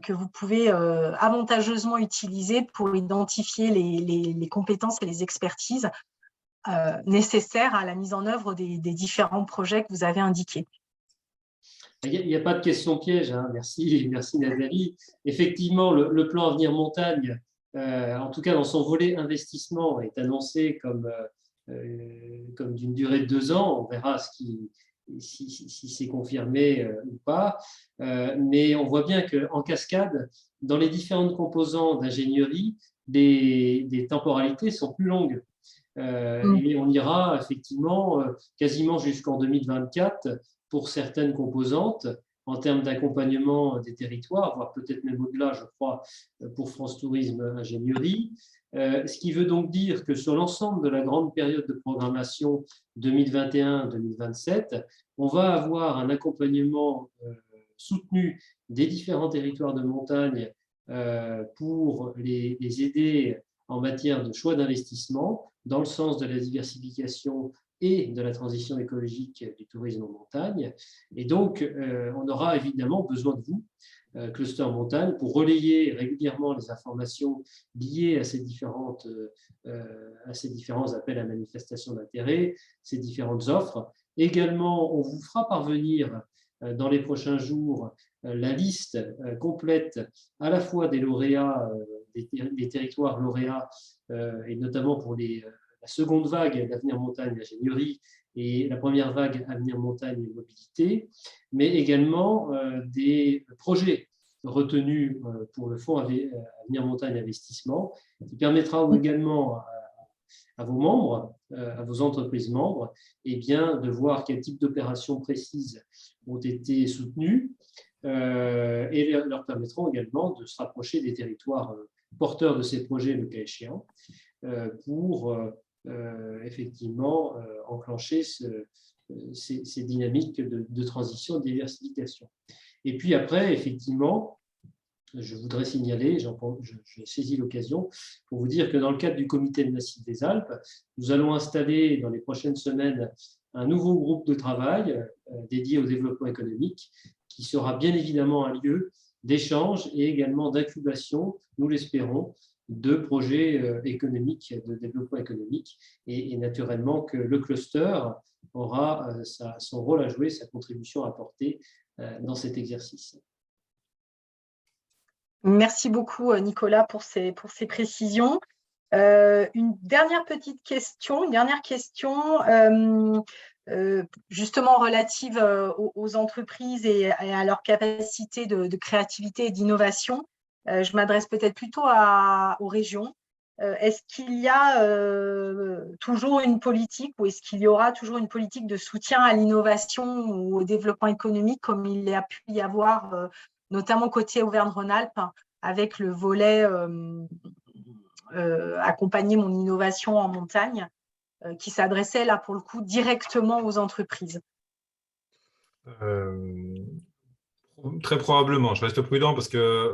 que vous pouvez avantageusement utiliser pour identifier les compétences et les expertises nécessaires à la mise en œuvre des différents projets que vous avez indiqués. Il n'y a pas de question piège, hein. Merci Nathalie. Effectivement, le plan Avenir Montagne, en tout cas dans son volet investissement, est annoncé comme d'une durée de 2 ans. On verra si c'est confirmé ou pas. Mais on voit bien qu'en cascade, dans les différentes composantes d'ingénierie, des temporalités sont plus longues. Et on ira effectivement quasiment jusqu'en 2024 pour certaines composantes en termes d'accompagnement des territoires, voire peut-être même au-delà, je crois, pour France Tourisme Ingénierie. Ce qui veut donc dire que sur l'ensemble de la grande période de programmation 2021-2027, on va avoir un accompagnement soutenu des différents territoires de montagne pour les aider en matière de choix d'investissement dans le sens de la diversification et de la transition écologique du tourisme en montagne. Et donc, on aura évidemment besoin de vous, Cluster Montagne, pour relayer régulièrement les informations liées à ces différents appels à manifestation d'intérêt, ces différentes offres. Également, on vous fera parvenir dans les prochains jours la liste complète à la fois des lauréats, des territoires lauréats, et notamment pour la seconde vague d'Avenir Montagne Ingénierie et la première vague Avenir Montagne Mobilité, mais également des projets retenus pour le fonds Avenir Montagne Investissement, qui permettra également à vos membres, à vos entreprises membres, et bien de voir quel type d'opérations précises ont été soutenues et leur permettront également de se rapprocher des territoires porteurs de ces projets, le cas échéant, pour effectivement enclencher ces dynamiques de transition, de diversification. Et puis après, effectivement, je voudrais signaler, je saisis l'occasion pour vous dire que dans le cadre du comité de Massif des Alpes, nous allons installer dans les prochaines semaines un nouveau groupe de travail dédié au développement économique qui sera bien évidemment un lieu d'échange et également d'incubation, nous l'espérons, de projets économiques, de développement économique, et naturellement que le cluster aura son rôle à jouer, sa contribution à apporter dans cet exercice. Merci beaucoup, Nicolas, pour ces précisions. Une dernière question, justement relative aux entreprises et à leur capacité de créativité et d'innovation. Je m'adresse peut-être plutôt aux régions. Est-ce qu'il y a toujours une politique ou est-ce qu'il y aura toujours une politique de soutien à l'innovation ou au développement économique comme il y a pu y avoir notamment côté Auvergne-Rhône-Alpes avec le volet accompagner mon innovation en montagne qui s'adressait là pour le coup directement aux entreprises? Très probablement. Je reste prudent parce que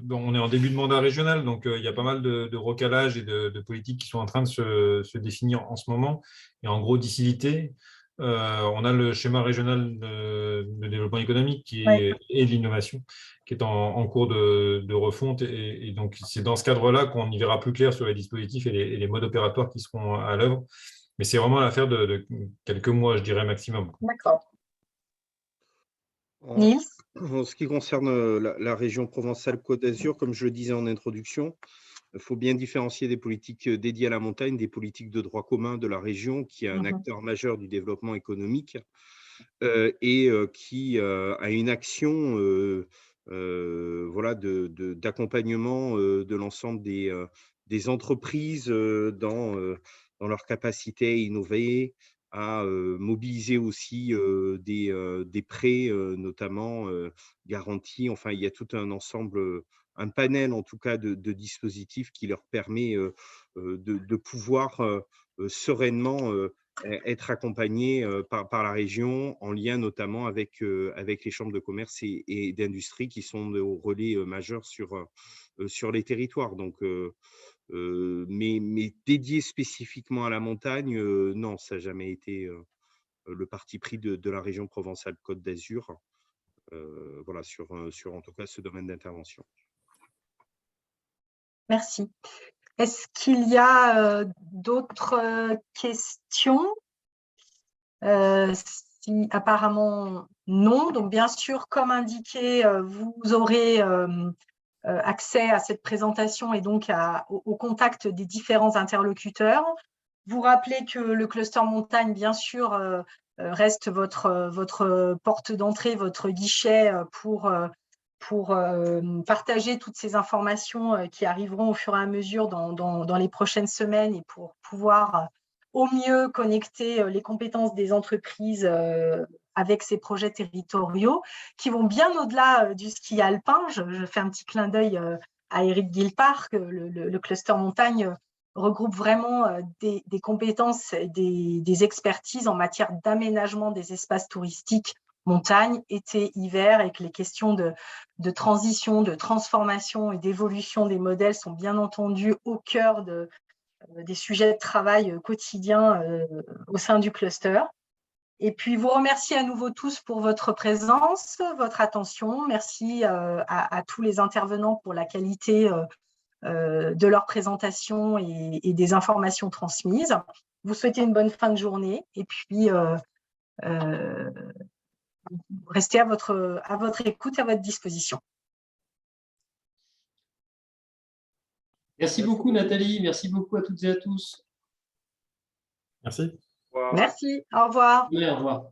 on est en début de mandat régional, donc il y a pas mal de recalage et de politiques qui sont en train de se définir en ce moment. Et en gros, d'ici l'été, on a le schéma régional de développement économique et de l'innovation qui est en cours de refonte. Et donc, c'est dans ce cadre-là qu'on y verra plus clair sur les dispositifs et les modes opératoires qui seront à l'œuvre. Mais c'est vraiment l'affaire de quelques mois, je dirais, maximum. D'accord. Niels ? En ce qui concerne la région Provence-Alpes-Côte d'Azur, comme je le disais en introduction, il faut bien différencier des politiques dédiées à la montagne, des politiques de droit commun de la région, qui est un acteur majeur du développement économique et qui a une action d'accompagnement de l'ensemble des entreprises dans leur capacité à innover, à mobiliser aussi des prêts, notamment garantis. Enfin, il y a tout un ensemble, un panel en tout cas de dispositifs qui leur permet de pouvoir sereinement être accompagnés par la région, en lien notamment avec les chambres de commerce et d'industrie qui sont des relais majeurs sur les territoires. Donc, mais dédié spécifiquement à la montagne, non, ça n'a jamais été le parti pris de la région Provence-Alpes-Côte d'Azur, voilà, sur en tout cas ce domaine d'intervention. Merci. Est-ce qu'il y a d'autres questions? Si apparemment non, donc bien sûr, comme indiqué, vous aurez accès à cette présentation et donc au contact des différents interlocuteurs. Vous rappelez que le cluster montagne, bien sûr, reste votre porte d'entrée, votre guichet pour partager toutes ces informations qui arriveront au fur et à mesure dans les prochaines semaines et pour pouvoir au mieux connecter les compétences des entreprises avec ces projets territoriaux qui vont bien au-delà du ski alpin. Je fais un petit clin d'œil à Eric Guilpart, que le cluster montagne regroupe vraiment des compétences et des expertises en matière d'aménagement des espaces touristiques montagne, été, hiver, et que les questions de transition, de transformation et d'évolution des modèles sont bien entendu au cœur des sujets de travail quotidiens au sein du cluster. Et puis, vous remercier à nouveau tous pour votre présence, votre attention. Merci à tous les intervenants pour la qualité de leur présentation et des informations transmises. Vous souhaitez une bonne fin de journée et puis restez à votre écoute, à votre disposition. Merci beaucoup, Nathalie. Merci beaucoup à toutes et à tous. Merci. Merci. Au revoir. Oui, au revoir.